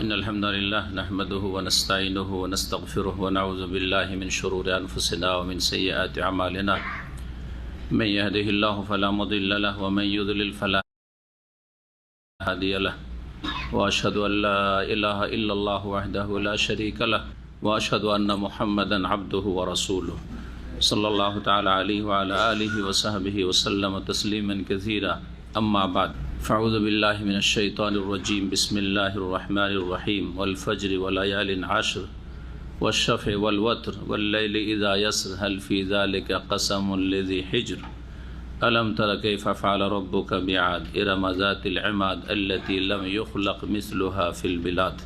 إن الحمد لله نحمده ونستعينه ونستغفره ونعوذ بالله من شرور أنفسنا ومن سيئات أعمالنا من يهده الله فلا مضل له ومن يضلل فلا هادي له وأشهد أن لا إله إلا الله وحده لا شريك له وأشهد أن محمدا عبده ورسوله صلى الله تعالى عليه وعلى آله وصحبه وسلم تسليما كثيرا أما بعد فأعوذ بالله من الشيطان الرجيم بسم الله الرحمن الرحيم والفجر وليال عشر والشفع والوتر والليل إذا يسر هل في ذلك قسم لذي حجر ألم تر كيف فعل ربك بعاد إرم ذات العماد التي لم يخلق مثلها في البلاد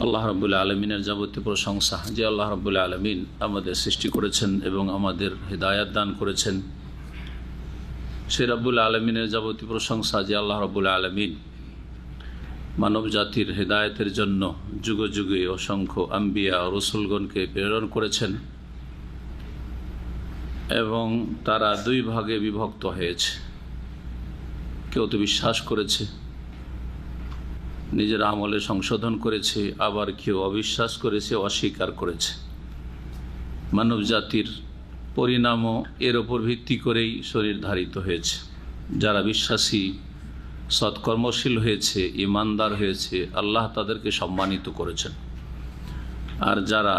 আল্লাহ রাব্বুল আলামিনের যাবতীয় প্রশংসা যে আল্লাহ রাব্বুল আলামিন আমাদের সৃষ্টি করেছেন এবং আমাদের হিদায়াত দান করেছেন। সে রাব্বুল আলামিনের যাবতীয় প্রশংসা যে আল্লাহ রাব্বুল আলামিন মানব জাতির হিদায়াতের জন্য যুগে যুগে অসংখ্য আম্বিয়া ও রসুলগণকে প্রেরণ করেছেন এবং তারা দুই ভাগে বিভক্ত হয়েছে। কেউ তো বিশ্বাস করেছে, নিজের আমলে সংশোধন করেছে, আবার কেউ অবিশ্বাস করেছে, অস্বীকার করেছে। মানব জাতির পরিণামও এর ওপর ভিত্তি করেই শরীরধারিত হয়েছে। যারা বিশ্বাসী, সৎকর্মশীল হয়েছে, ইমানদার হয়েছে, আল্লাহ তাদেরকে সম্মানিত করেছেন। আর যারা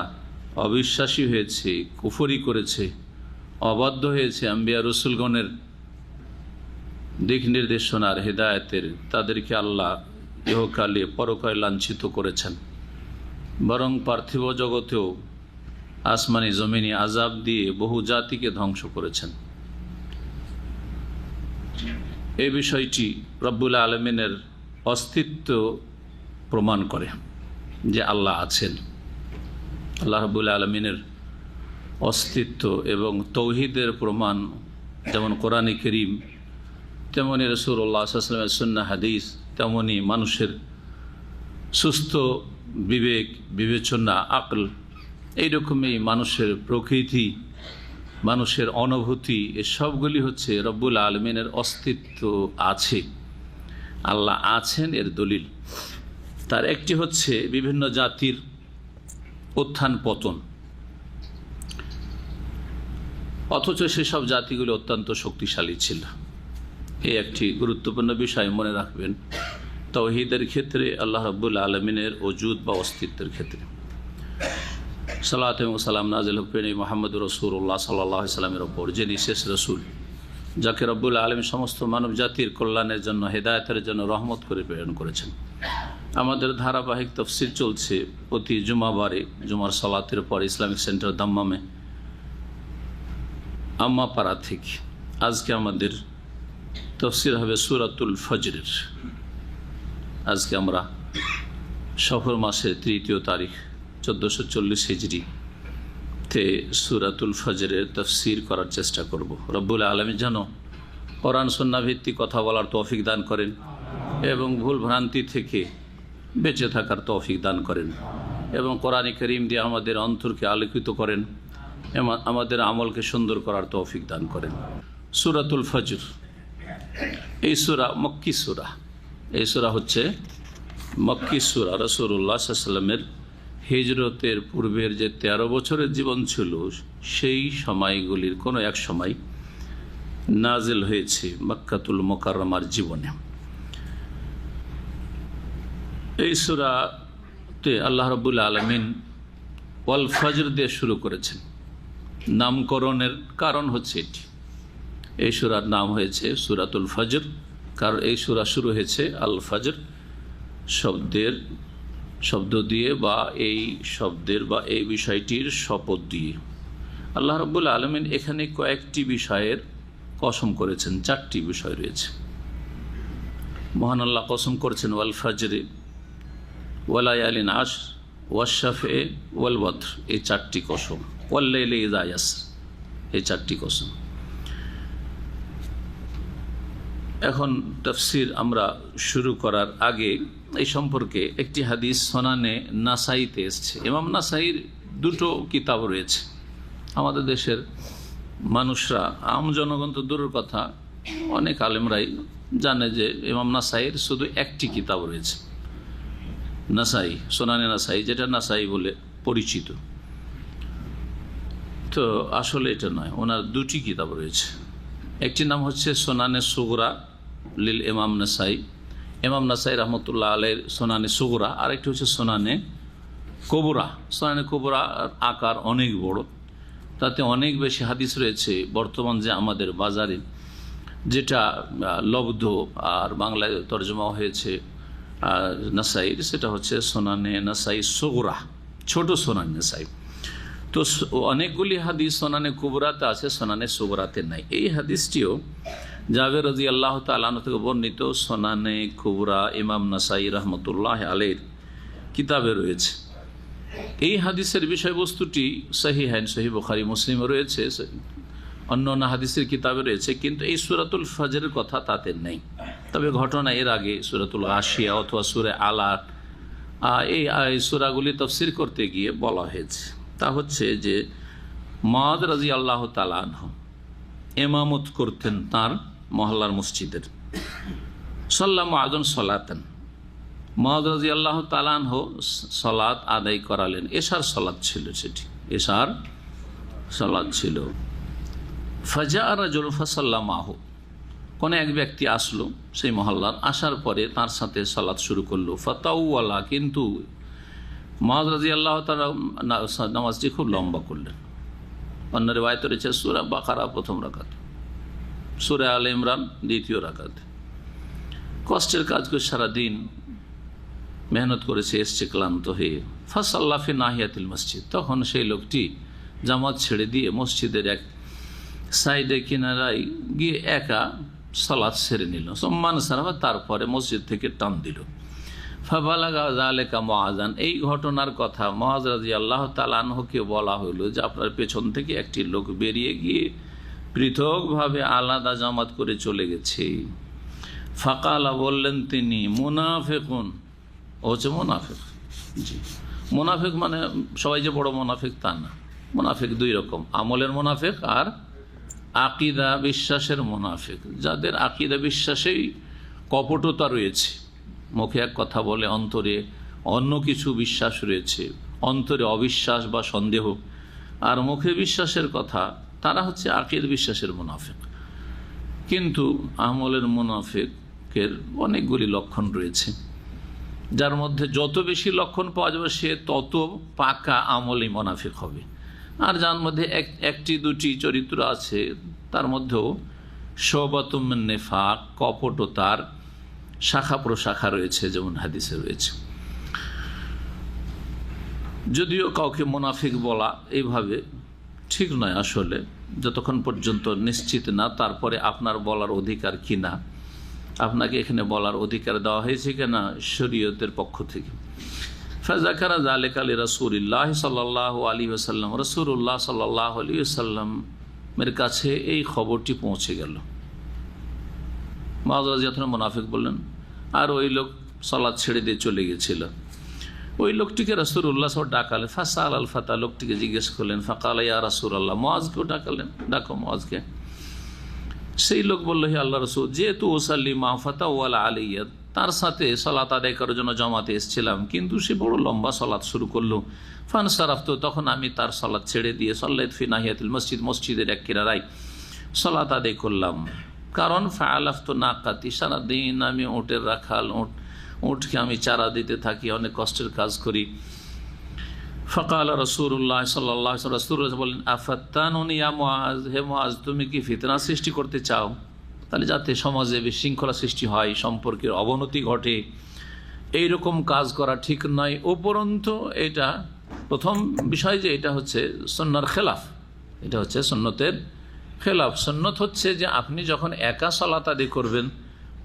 অবিশ্বাসী হয়েছে, কুফরি করেছে, অবাধ্য হয়েছে আম্বিয়া রসুলগণের দিক নির্দেশনার হেদায়েতের, তাদেরকে আল্লাহ ইহকালে পরকালে লাঞ্ছিত করেছেন। বরং পার্থিব জগতেও আসমানি জমিনি আজাব দিয়ে বহু জাতিকে ধ্বংস করেছেন। এই বিষয়টি রব্বুল আলমিনের অস্তিত্ব প্রমাণ করে যে আল্লাহ আছেন। আল্লাহ রব্বুল আলমিনের অস্তিত্ব এবং তৌহিদের প্রমাণ যেমন কোরআনে কারীম, তেমনি রাসূলুল্লাহ সাল্লাল্লাহু আলাইহি ওয়াসাল্লামের সুন্নাহ হাদিস, তেমনি মানুষের সুস্থ বিবেক, বিবেচনা, আকল, এইরকমই মানুষের প্রকৃতি, মানুষের অনুভূতি, এসবগুলি হচ্ছে রব্বুল আলমিনের অস্তিত্ব আছে, আল্লাহ আছেন এর দলিল। তার একটি হচ্ছে বিভিন্ন জাতির উত্থান পতন, অথচ সেসব জাতিগুলি অত্যন্ত শক্তিশালী ছিল। এই একটি গুরুত্বপূর্ণ বিষয় মনে রাখবেন তাওহীদের ক্ষেত্রে, আল্লাহ রাব্বুল আলমিনের ওজুদ বা অস্তিত্বের ক্ষেত্রে। সালাত এবং সালাম নাজিল হোক প্রেমী মুহাম্মদ রাসূলুল্লাহ সাল্লাল্লাহু আলাইহি ওয়াসাল্লামের ওপর, যিনি শেষ রসুল, যাকে রব্বুল আলমীন সমস্ত মানব জাতির কল্যাণের জন্য, হেদায়েতের জন্য রহমত করে প্রেরণ করেছেন। আমাদের ধারাবাহিক তাফসীর চলছে প্রতি জুমাবারে, জুমার সালাতের পর ইসলামিক সেন্টার দাম্মামে আম্মাপাড়া থেকে। আজকে আমাদের তাফসীর হবে সূরাতুল ফজরের। আজকে আমরা সফর মাসের 3 তারিখ 1440 হিজরি তে সূরাতুল ফজরের তাফসীর করার চেষ্টা করব। রব্বুল আলামিন যেন কোরআন সুন্নাহ ভিত্তিক কথা বলার তৌফিক দান করেন এবং ভুল ভ্রান্তি থেকে বেঁচে থাকার তৌফিক দান করেন এবং কোরআনে কারীম দিয়ে আমাদের অন্তরকে আলোকিত করেন, আমাদের আমলকে সুন্দর করার তৌফিক দান করেন। সূরাতুল ফজর, এই সূরা মক্কি সূরা। এই সূরা হচ্ছে মক্কি সূরা। রাসূলুল্লাহ সাল্লাল্লাহু আলাইহি ওয়াসাল্লামের হিজরতের পূর্বের যে 13 বছরের জীবন ছিল, সেই সময়গুলির কোনো এক সময় নাজিল হয়েছে মক্কাতুল মুকাররমার জীবনে। এই সূরাতে আল্লাহ রাব্বুল আলামিন ওয়াল ফজর দিয়ে শুরু করেছেন। নামকরণের কারণ হচ্ছে এটি। এই সূরার নাম হয়েছে সূরাতুল ফজর, কারণ এই সূরা শুরু হয়েছে আল ফজর শব্দ দিয়ে, বা এই শব্দের বা এই বিষয়টির শপথ দিয়ে। আল্লাহ রাব্বুল আলামিন এখানে কয়েকটি বিষয়ের কসম করেছেন, 4টি বিষয় রয়েছে। মহান আল্লাহ কসম করেছেন ওয়াল ফজরে ওয়ালায়ালিন আশর ওয়াশ-শাফঈ ওয়াল ওয়াতর, এই 4টি কসম। ওয়াল লাইলি ইযা ইয়াসর, এই 4টি কসম। এখন তাফসীর আমরা শুরু করার আগে এই সম্পর্কে একটি হাদিস সুনানে নাসাইতে এসেছে। ইমাম নাসাইর 2টো কিতাব রয়েছে। আমাদের দেশের মানুষরা, আম জনগণ তো দূরের কথা, অনেক আলেমরাই জানে যে ইমাম নাসাইর শুধু একটি কিতাব রয়েছে, নাসাই, সোনানে নাসাই, যেটা নাসাই বলে পরিচিত। তো আসলে এটা নয়, ওনার দুটি কিতাব রয়েছে। একটি নাম হচ্ছে সোনানে সুগরা লিল ইমাম নাসাই, ইমাম নাসাই রহমতুল্লাহ আলাইহির সোনানে সুগরা। আরেকটি হচ্ছে সোনানে কবরা। সোনানে কবরা আকার অনেক বড়, তাতে অনেক বেশি হাদিস রয়েছে। বর্তমান যে আমাদের বাজারে যেটা লব্ধ আর বাংলায় তর্জমা হয়েছে নাসাইর, সেটা হচ্ছে সোনানে নাসাই সুগরা, ছোট সোনানে নাসাই। তো অনেকগুলি হাদিস সোনানে কুবরাতে আছে, সোনানে সুগরাতে নাই। এই হাদিসটিও জাবের রাদিয়াল্লাহু তাআলা আনহু থেকে বর্ণিত সোনানে কুবরা ইমাম নাসাই রহমতুল্লাহ আলাইহির কিতাবে রয়েছে। এই হাদিসের বিষয়বস্তুটি সহিহাইন, সহিহ বুখারী মুসলিমে রয়েছে, অন্য অন্য হাদিসের কিতাবে রয়েছে, কিন্তু এই সূরাতুল ফজরের কথা তাতে নেই। তবে ঘটনা এর আগে সূরাতুল গাশিয়া অথবা সূরা আলা, এই সূরাগুলি তাফসীর করতে গিয়ে বলা হয়েছে। তা হচ্ছে যে মুআয রাদিয়াল্লাহু তাআলা আনহু ইমামত করতেন তার মহল্লার মসজিদের। সাল্লাল্লাহু আলাইহি সাল্লাতান, মুআয রাদিয়াল্লাহু তাআলা আনহু সালাত আদায় করালেন। এশার সালাত ছিল, সেটি এশার সালাত ছিল। ফাজা রাজুলুন ফাসাল্লামাহু, কোন এক ব্যক্তি আসলো সেই মহল্লার, আসার পরে তার সাথে সালাত শুরু করলো। ফাতাওয়ালা, কিন্তু মুআয রাদিয়াল্লাহু তাআলা নামাজটি খুব লম্বা করলেন। অন্য রিওয়ায়াতে রয়েছে সূরা বাকারা প্রথম রাকাত, সূরা আলে ইমরান দ্বিতীয় রাকাত। কষ্টের কাজ করে সারাদিন মেহনত করেছে, এসছে ক্লান্ত হয়ে। ফাসাল্লা ফি নাহিয়াতিল মসজিদ, তখন সেই লোকটি জামাত ছেড়ে দিয়ে মসজিদের এক সাইডে কিনারায় গিয়ে একা সালাত সেরে নিল। সম্মান সারাফা, তারপরে মসজিদ থেকে টান দিল। ফাবালাগা যালিকা মুআযান, এই ঘটনার কথা মুআয রাদিয়াল্লাহু তাআলা আনহুকে বলা হলো যে আপনার পেছন থেকে একটি লোক বেরিয়ে গিয়ে পৃথকভাবে আলাদা জামাত করে চলে গেছে। ফাকালা, বললেন তিনি, মুনাফিকুন, ও হচ্ছে মুনাফিক। জি, মুনাফিক মানে সবাই যে বড় মুনাফিক তা না। মুনাফিক দুই রকম, আমলের মুনাফিক আর আকিদা বিশ্বাসের মুনাফিক। যাদের আকিদা বিশ্বাসেই কপটতা রয়েছে, মুখে এক কথা বলে অন্তরে অন্য কিছু বিশ্বাস রয়েছে, অন্তরে অবিশ্বাস বা সন্দেহ, আর মুখে বিশ্বাসের কথা, তারা হচ্ছে আকিদা বিশ্বাসের মুনাফিক। কিন্তু আমলের মুনাফিকের অনেকগুলি লক্ষণ রয়েছে, যার মধ্যে যত বেশি লক্ষণ পাওয়া যাবে সে তত পাকা আমলি মুনাফিক হবে। আর যার মধ্যে একটি দুটি চরিত্র আছে, তার মধ্যেও শুবাতুম মিন নিফাক, কপটতার শাখা প্রশাখা রয়েছে, যেমন হাদিসে রয়েছে। যদিও কাউকে মুনাফিক বলা এইভাবে ঠিক নয় আসলে, যতক্ষণ পর্যন্ত নিশ্চিত না তারপরে আপনার বলার অধিকার কিনা, আপনাকে এখানে বলার অধিকার দেওয়া হয়েছে কিনা শরীয়তের পক্ষ থেকে। ফাযাকারা যালিকা লিরাসূলিল্লাহ সাল্লাল্লাহু আলাইহি ওয়াসাল্লাম, রাসূলুল্লাহ সাল্লাল্লাহু আলাইহি ওয়াসাল্লামের কাছে এই খবরটি পৌঁছে গেল। মুআয রাদিয়াল্লাহু আনহু মুনাফিক বললেন, আর ওই লোক সালাত ছেড়ে দিয়ে চলে গেছিল। ওই লোকটিকে রাসূলুল্লাহ সাল্লাল্লাহু ডাকালেন। ফাসাল আল ফাতা, লোকটিকে জিজ্ঞেস করলেন, ফাকালা ইয়া রাসূলুল্লাহ, মুআযকেও ডাকালেন, ডাকো মুআযকে। সেই লোক বলল, হে আল্লাহ রাসূল, যেহেতু ওসাল্লি মা ফাতাওয়ালা আলাইয়া, তার সাথে সালাত আদায় করার জন্য জমাতে এসেছিলাম, কিন্তু সে বড় লম্বা সালাত শুরু করলো। ফানসারাফতু, তখন আমি তার সালাত ছেড়ে দিয়ে সাল্লাইতু ফি নাহিয়াতিল মসজিদ, মসজিদের এক কিনারায় সালাত আদায় করলাম। কারণ ফাআলাফতু নাকাতি, সারাদিন আমি উটের রাখাল, উটকে আমি চারা দিতে থাকি, অনেক কষ্টের কাজ করি। ফাকালা রাসূলুল্লাহ সাল্লাল্লাহু আলাইহি ওয়াসাল্লাম, রাসূলুল্লাহ বলেন, আফাত্তানুনি ইয়া মুআয, হে মুআয, তুমি কি ফিতনা সৃষ্টি করতে চাও? তাহলে যাতে সমাজে বিশৃঙ্খলা সৃষ্টি হয়, সম্পর্কের অবনতি ঘটে, এইরকম কাজ করা ঠিক নয়। উপরন্তু এটা প্রথম বিষয় যে এটা হচ্ছে সুন্নাহর খেলাফ, এটা হচ্ছে সুন্নতের খেলাফ। সুন্নত হচ্ছে যে আপনি যখন একা সালাত আদায় করবেন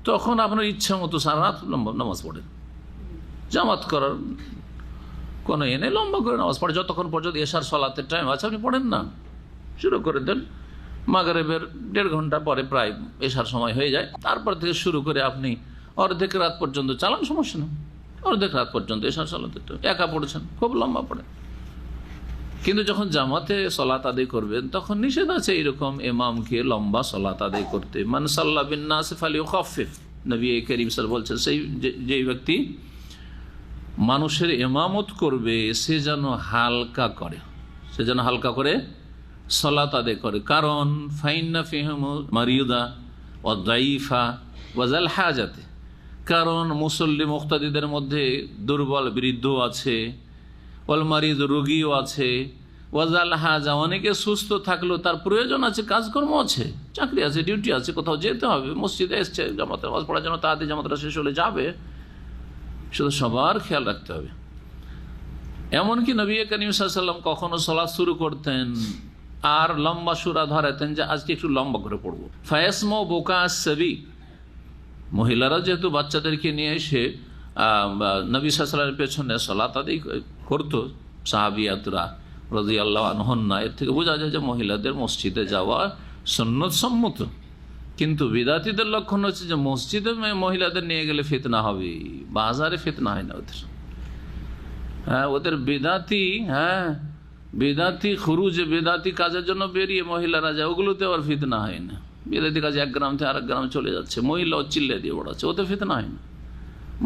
তখন আপনার ইচ্ছা মতো সারা রাত নামাজ পড়েন, জামাত করার কোনো এনে লম্বা করে নামাজ পড়ে, যতক্ষণ পর্যন্ত এশার সালাতের টাইম আছে আপনি পড়েন না, শুরু করে দেন। মাগরিবের 1.5 ঘন্টা পরে প্রায় এশার সময় হয়ে যায়, তারপর থেকে শুরু করে আপনি অর্ধেক রাত পর্যন্ত চালান, সমস্যা নেই। অর্ধেক রাত পর্যন্ত এশার সালাতের টাইম, একা পড়েছেন, খুব লম্বা পড়ে। কিন্তু যখন জামাতে সালাত আদায় করবেন তখন নিষেধ আছে এরকম ইমামকে লম্বা সালাত আদায় করতে। মান সাল্লা বিন নাস ফালিয়ুখাফফিফ, নবী করিম সাল্লাল্লাহু আলাইহি ওয়াসাল্লাম বলছেন, সেই যে ব্যক্তি মানুষের ইমামত করবে সে যেন হালকা করে সালাত আদায় করে। কারণ ফাইন্না ফিহিম মারিদা ওয়া দাইফা ওয়া যাল হাজাতে, কারণ মুসল্লি মুক্তাদিদের মধ্যে দুর্বল বৃদ্ধ আছে, ওয়াল মারিদ রোগীও আছে, ওয়াজাল হাজা অনেকে সুস্থ থাকলেও তার প্রয়োজন আছে, কাজকর্ম আছে, চাকরি আছে, ডিউটি আছে, কোথাও যেতে হবে, মসজিদে এসছে জামাতের নামাজ পড়ার জন্য, তাড়াতাড়ি জামাতটা শেষ হলে যাবে, শুধু সবার খেয়াল রাখতে হবে। এমনকি নবী করিম সাল্লাল্লাহু আলাইহি ওয়াসাল্লাম কখনো সালাত শুরু করতেন আর লম্বা সূরা ধরাতেন যে আজকে একটু লম্বা করে পড়বো। ফায়াসমু বুকা আসসাবি, মহিলারা যেহেতু বাচ্চাদেরকে নিয়ে এসে নবী সাল্লাল্লাহু আলাইহি ওয়াসাল্লামের পেছনে সালাত আদায় করতো সাহাবিয়াতরা রাদিয়াল্লাহু আনহুন্না, এর থেকে বোঝা যায় যে মহিলাদের মসজিদে যাওয়া সুন্নত সম্মত। কিন্তু বিদাতীদের লক্ষণ হচ্ছে যে মসজিদে মহিলাদের নিয়ে গেলে ফিতনা হবে, বাজারে ফিতনা হয় না ওদের। হ্যাঁ, ওদের বেদাতি খুরুজে বেদাতি কাজের জন্য বেরিয়ে মহিলারা যায়, ওগুলোতে আবার ফিতনা হয় না। বেদাতি কাজে এক গ্রাম থেকে আরেক গ্রাম চলে যাচ্ছে, মহিলাও চিল্লে দিয়ে বেড়াচ্ছে, ওতে ফিতনা হয় না।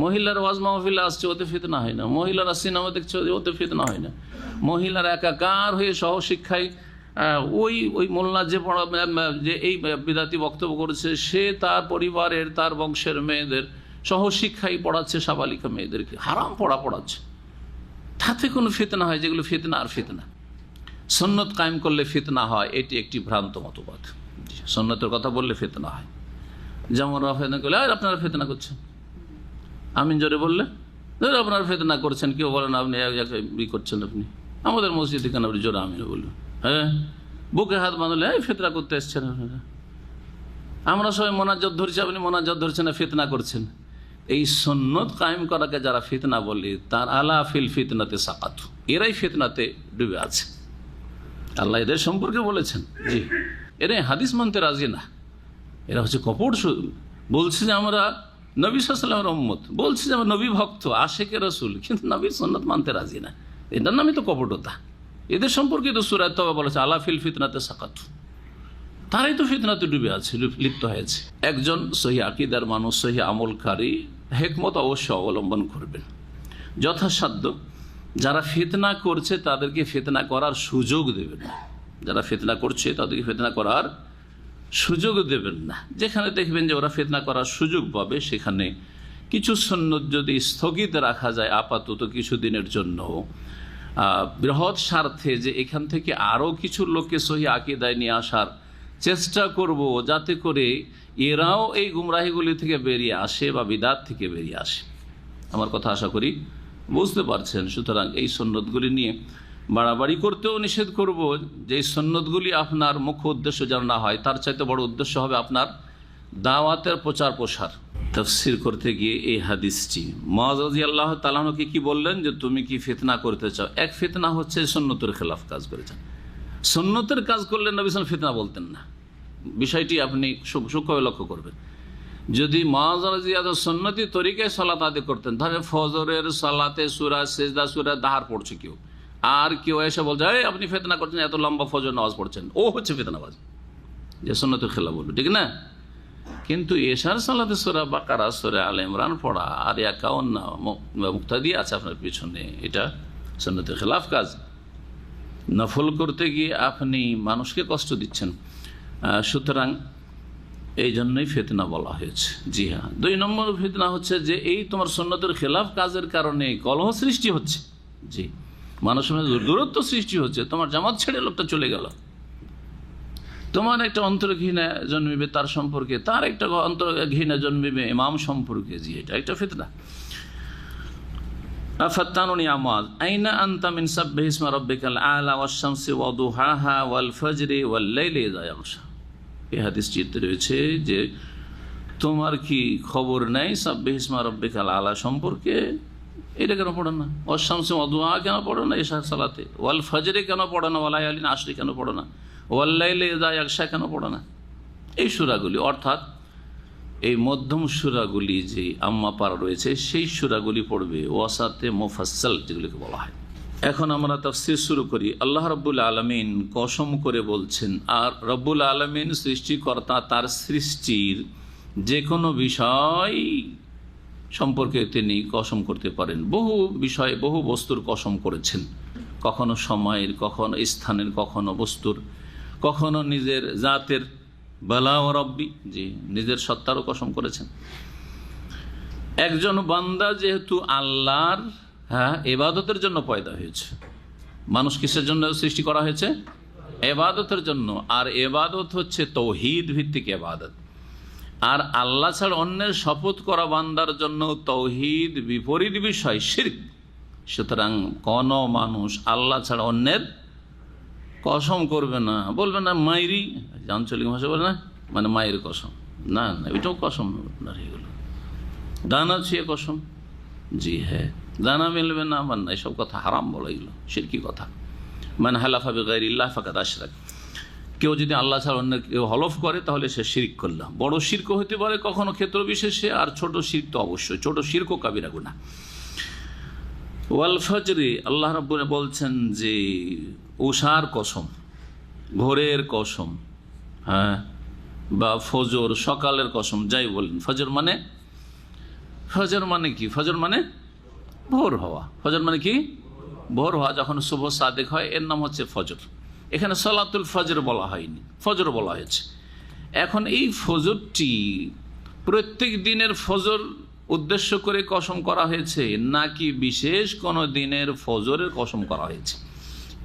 মহিলার ওয়াজ মাহফিলে আসছে, ওতে ফিতনা হয় না। মহিলারা সিনেমা দেখছে, ওতে ফিতনা হয় না। মহিলারা একাকার হয়ে সহশিক্ষায় ওই মোল্লা যে এই বিদাতি বক্তব্য করেছে সে তার পরিবারের তার বংশের মেয়েদের সহশিক্ষায় পড়াচ্ছে, সাবালিকা মেয়েদেরকে হারাম পড়াচ্ছে, তাতে কোনো ফিতনা হয় যেগুলো ফিতনা আর ফিতনা। সুন্নত কায়েম করলে ফিতনা হয়, এটি একটি ভ্রান্ত মতবাদ। সুন্নতের কথা বললে ফিতনা হয়, যেমন ফিতনা করলে আর আপনারা ফিতনা করছেন, আমিন জোরে বললে আপনারা ফিতনা করছেন, কেউ বলেন আপনি করছেন, আপনি আমাদের মসজিদে কেন আপনি জোরে আমিন বলুন। হ্যাঁ, বুকে হাত বাঁধলে এই ফিতনা করতে এসছেন আপনারা, আমরা সবাই মোনাজাত ধরছি, আপনি মোনাজাত ধরছেন না, ফিতনা করছেন। এই সুন্নত কায়েম করাকে যারা ফিতনা বলে তার আলা ফিল ফিতনাতে সাকাতু, এরাই ফিতনাতে ডুবে আছে। আল্লাহ এদের সম্পর্কে বলেছেন, জি এরাই হাদিস মানতে রাজি না, এরা হচ্ছে কপট। বলছে যে আমরা নবী সাল্লাল্লাহু আলাইহি ওয়াসাল্লামের উম্মত, বলছে যে আমরা নবী ভক্ত, আশিকে রাসূল, কিন্তু নবীর সুন্নাত মানতে রাজি না। এটার নামই তো কপটতা। এদের সম্পর্কে তো সূরা তাওবা বলেছে আলা ফিল ফিতনাতে সাকাতু, তারাই তো ফিতনাতে ডুবে আছে, লিপ্ত হয়েছে। একজন সহিহ আকীদার মানুষ, সহিহ আমলকারী হিকমত অবশ্য অবলম্বন করবেন, যথাসাধ্য যারা ফিতনা করছে তাদেরকে ফিতনা করার সুযোগ দেবেন না। যারা ফিতনা করছে তাদেরকে ফিতনা করার সুযোগ দেবেন না। যেখানে দেখবেন যে ওরা ফিতনা করার সুযোগ পাবে সেখানে কিছু সুন্নত যদি স্থগিত রাখা যায় আপাতত কিছুদিনের জন্য, বৃহৎ স্বার্থে, যে এখান থেকে আরও কিছু লোককে সহিহ আকীদায় নিয়ে আসার চেষ্টা করব, যাতে করে এরাও এই গুমরাহিগুলি থেকে বেরিয়ে আসে বা বিদাত থেকে বেরিয়ে আসে। আমার কথা আশা করি বুঝতে পারছেন। সুতরাং এই সুন্নতগুলি নিয়ে বাড়াবাড়ি করতেও নিষেধ করব, যে এই সুন্নতগুলি আপনার মুখ্য উদ্দেশ্য যেন না হয়, তার চাইতে বড় উদ্দেশ্য হবে আপনার দাওয়াতের প্রচার প্রসার। তাফসীর করতে গিয়ে এই হাদিসটি মুআয রাদিয়াল্লাহু তাআলা আনহুকে কি বললেন যে তুমি কি ফিতনা করতে চাও? এক ফিতনা হচ্ছে সুন্নতের খেলাফ কাজ করেছেন। সুন্নতের কাজ করলে নবী সাল্লাল্লাহু আলাইহি ওয়াসাল্লাম ফিতনা বলতেন না, বিষয়টি আপনি সূক্ষ্মভাবে লক্ষ্য করবেন। যদি মুআয রাদিয়াল্লাহু আনহু সুন্নতি তরিকায় সালাত আদায় করতেন, ধরেন ফজরের সালাতে সূরা সিজদা সূরা দাহার পড়ছে কেউ, আর কেউ এসে বলছে এই আপনি ফিতনা করছেন, এত লম্বা ফজর নামাজ পড়ছেন, ও হচ্ছে ফিতনাবাজ, যে সুন্নতের খেলাফ বলবে, ঠিক না? কিন্তু এশার সালাতে সূরা বাকারা সূরা আলে ইমরান পড়া আর 51 মুক্তাদি আছে আপনার পিছনে, এটা সুন্নতের খেলাফ কাজ। নফল করতে গিয়ে আপনি মানুষকে কষ্ট দিচ্ছেন, সুতরাং এই জন্যই ফিতনা বলা হয়েছে। জি হ্যাঁ, 2 নম্বর ফিতনা হচ্ছে যে এই তোমার সুন্নতের খেলাফ কাজের কারণে কলহ সৃষ্টি হচ্ছে। জি, মানুষের মধ্যে দূরত্ব সৃষ্টি হচ্ছে, তোমার জামাত ছেড়ে লোকটা চলে গেল, তোমার একটা অন্তর ঘৃণা জন্মিবে তার সম্পর্কে, তার একটা অন্তর ঘৃণা জন্মিবে ইমাম সম্পর্কে। জি, এটা একটা ফিতনা। আফাতানুনি আমাজ আইনা আনতা মিন সাব্বিহি ইসমা রাব্বিকাল আ'লা ওয়াশ-শামসি ওয়া দুহাহা ওয়াল ফাজরি ওয়াল লাইলি ইযা ইয়াগশা। এই হাদিসটিতে রয়েছে যে তোমার কি খবর নেই সাব্বিহি ইসমা রাব্বিকাল আ'লা সম্পর্কে? এটা কেন পড়ো না? ওয়াশ-শামসি ওয়া দুহাহা কেন পড়ো না এশার সালাতে? ওয়াল ফাজরি কেন পড়ো না? ওয়া লায়ালিন আশরি কেন পড়ো না? ওয়াল লাইলি ইযা ইয়াগশা কেন পড়ো না? এই সূরাগুলি, অর্থাৎ এই মধ্যম সূরাগুলি যে আম্মা পারা রয়েছে সেই সূরাগুলি পড়বে, ওয়াসাতে মুফাসসাল যেগুলিকে বলা হয়। এখন আমরা তাফসীর শুরু করি। আল্লাহ রাব্বুল আলামিন কসম করে বলছেন, আর রব্বুল আলামিন সৃষ্টিকর্তা, তার সৃষ্টির যে কোনো বিষয় সম্পর্কে তিনি কসম করতে পারেন। বহু বিষয়ে বহু বস্তুর কসম করেছেন, কখনো সময়ের, কখনো স্থানের, কখনো বস্তুর, কখনো নিজের জাতের, বালা ও রব্বি, জি, নিজের সত্তারও কসম করেছেন। একজন বান্দা যেহেতু আল্লাহর ইবাদতের জন্য পয়দা হয়েছে, মানুষ কিসের জন্য সৃষ্টি করা হয়েছে? ইবাদতের জন্য। আর ইবাদত হচ্ছে তৌহিদ ভিত্তিক ইবাদত। আর আল্লাহ ছাড়া অন্যের শপথ করা বান্দার জন্য তৌহিদ বিপরীত বিষয়, শিরক। সুতরাং কোন মানুষ আল্লাহ ছাড়া অন্যের কসম করবে না, বলবে না মায়েরই, আঞ্চলিক ভাষা বলে না, মানে মায়ের কসম, না না, ওইটাও কসম না হয়ে গেল। দানা ছুঁয়ে কসম, জি হ্যাঁ, দানা মিলবে না, আমার না, এসব কথা হারাম বলা গেল, শিরকি কথা। মানে হালাফা বিগাইরিল্লাহ ফাকাদ আশরাক, কেউ যদি আল্লাহ ছাড়া অন্য কেউ হলফ করে তাহলে সে শিরক করল। বড় শিরক হতে পারে কখনো ক্ষেত্র বিশেষে, আর ছোট শিরক তো অবশ্যই, ছোট শিরক ও কাবিরা গুনাহ। ওয়াল ফজরি, আল্লাহ রাব্বুল বলছেন যে উষার কসম, ভোরের কসম, হ্যাঁ, বা ফজর, সকালের কসম, যাই বলেন। ফজর মানে কি? ফজর মানে ভোর হওয়া। ফজর মানে কি? ভোর হওয়া। যখন শুভ সাদেক হয় এর নাম হচ্ছে ফজর। এখানে সালাতুল ফজর বলা হয়নি, ফজর বলা হয়েছে। এখন এই ফজরটি প্রত্যেক দিনের ফজর উদ্দেশ্য করে কসম করা হয়েছে, নাকি বিশেষ কোনো দিনের ফজরের কসম করা হয়েছে,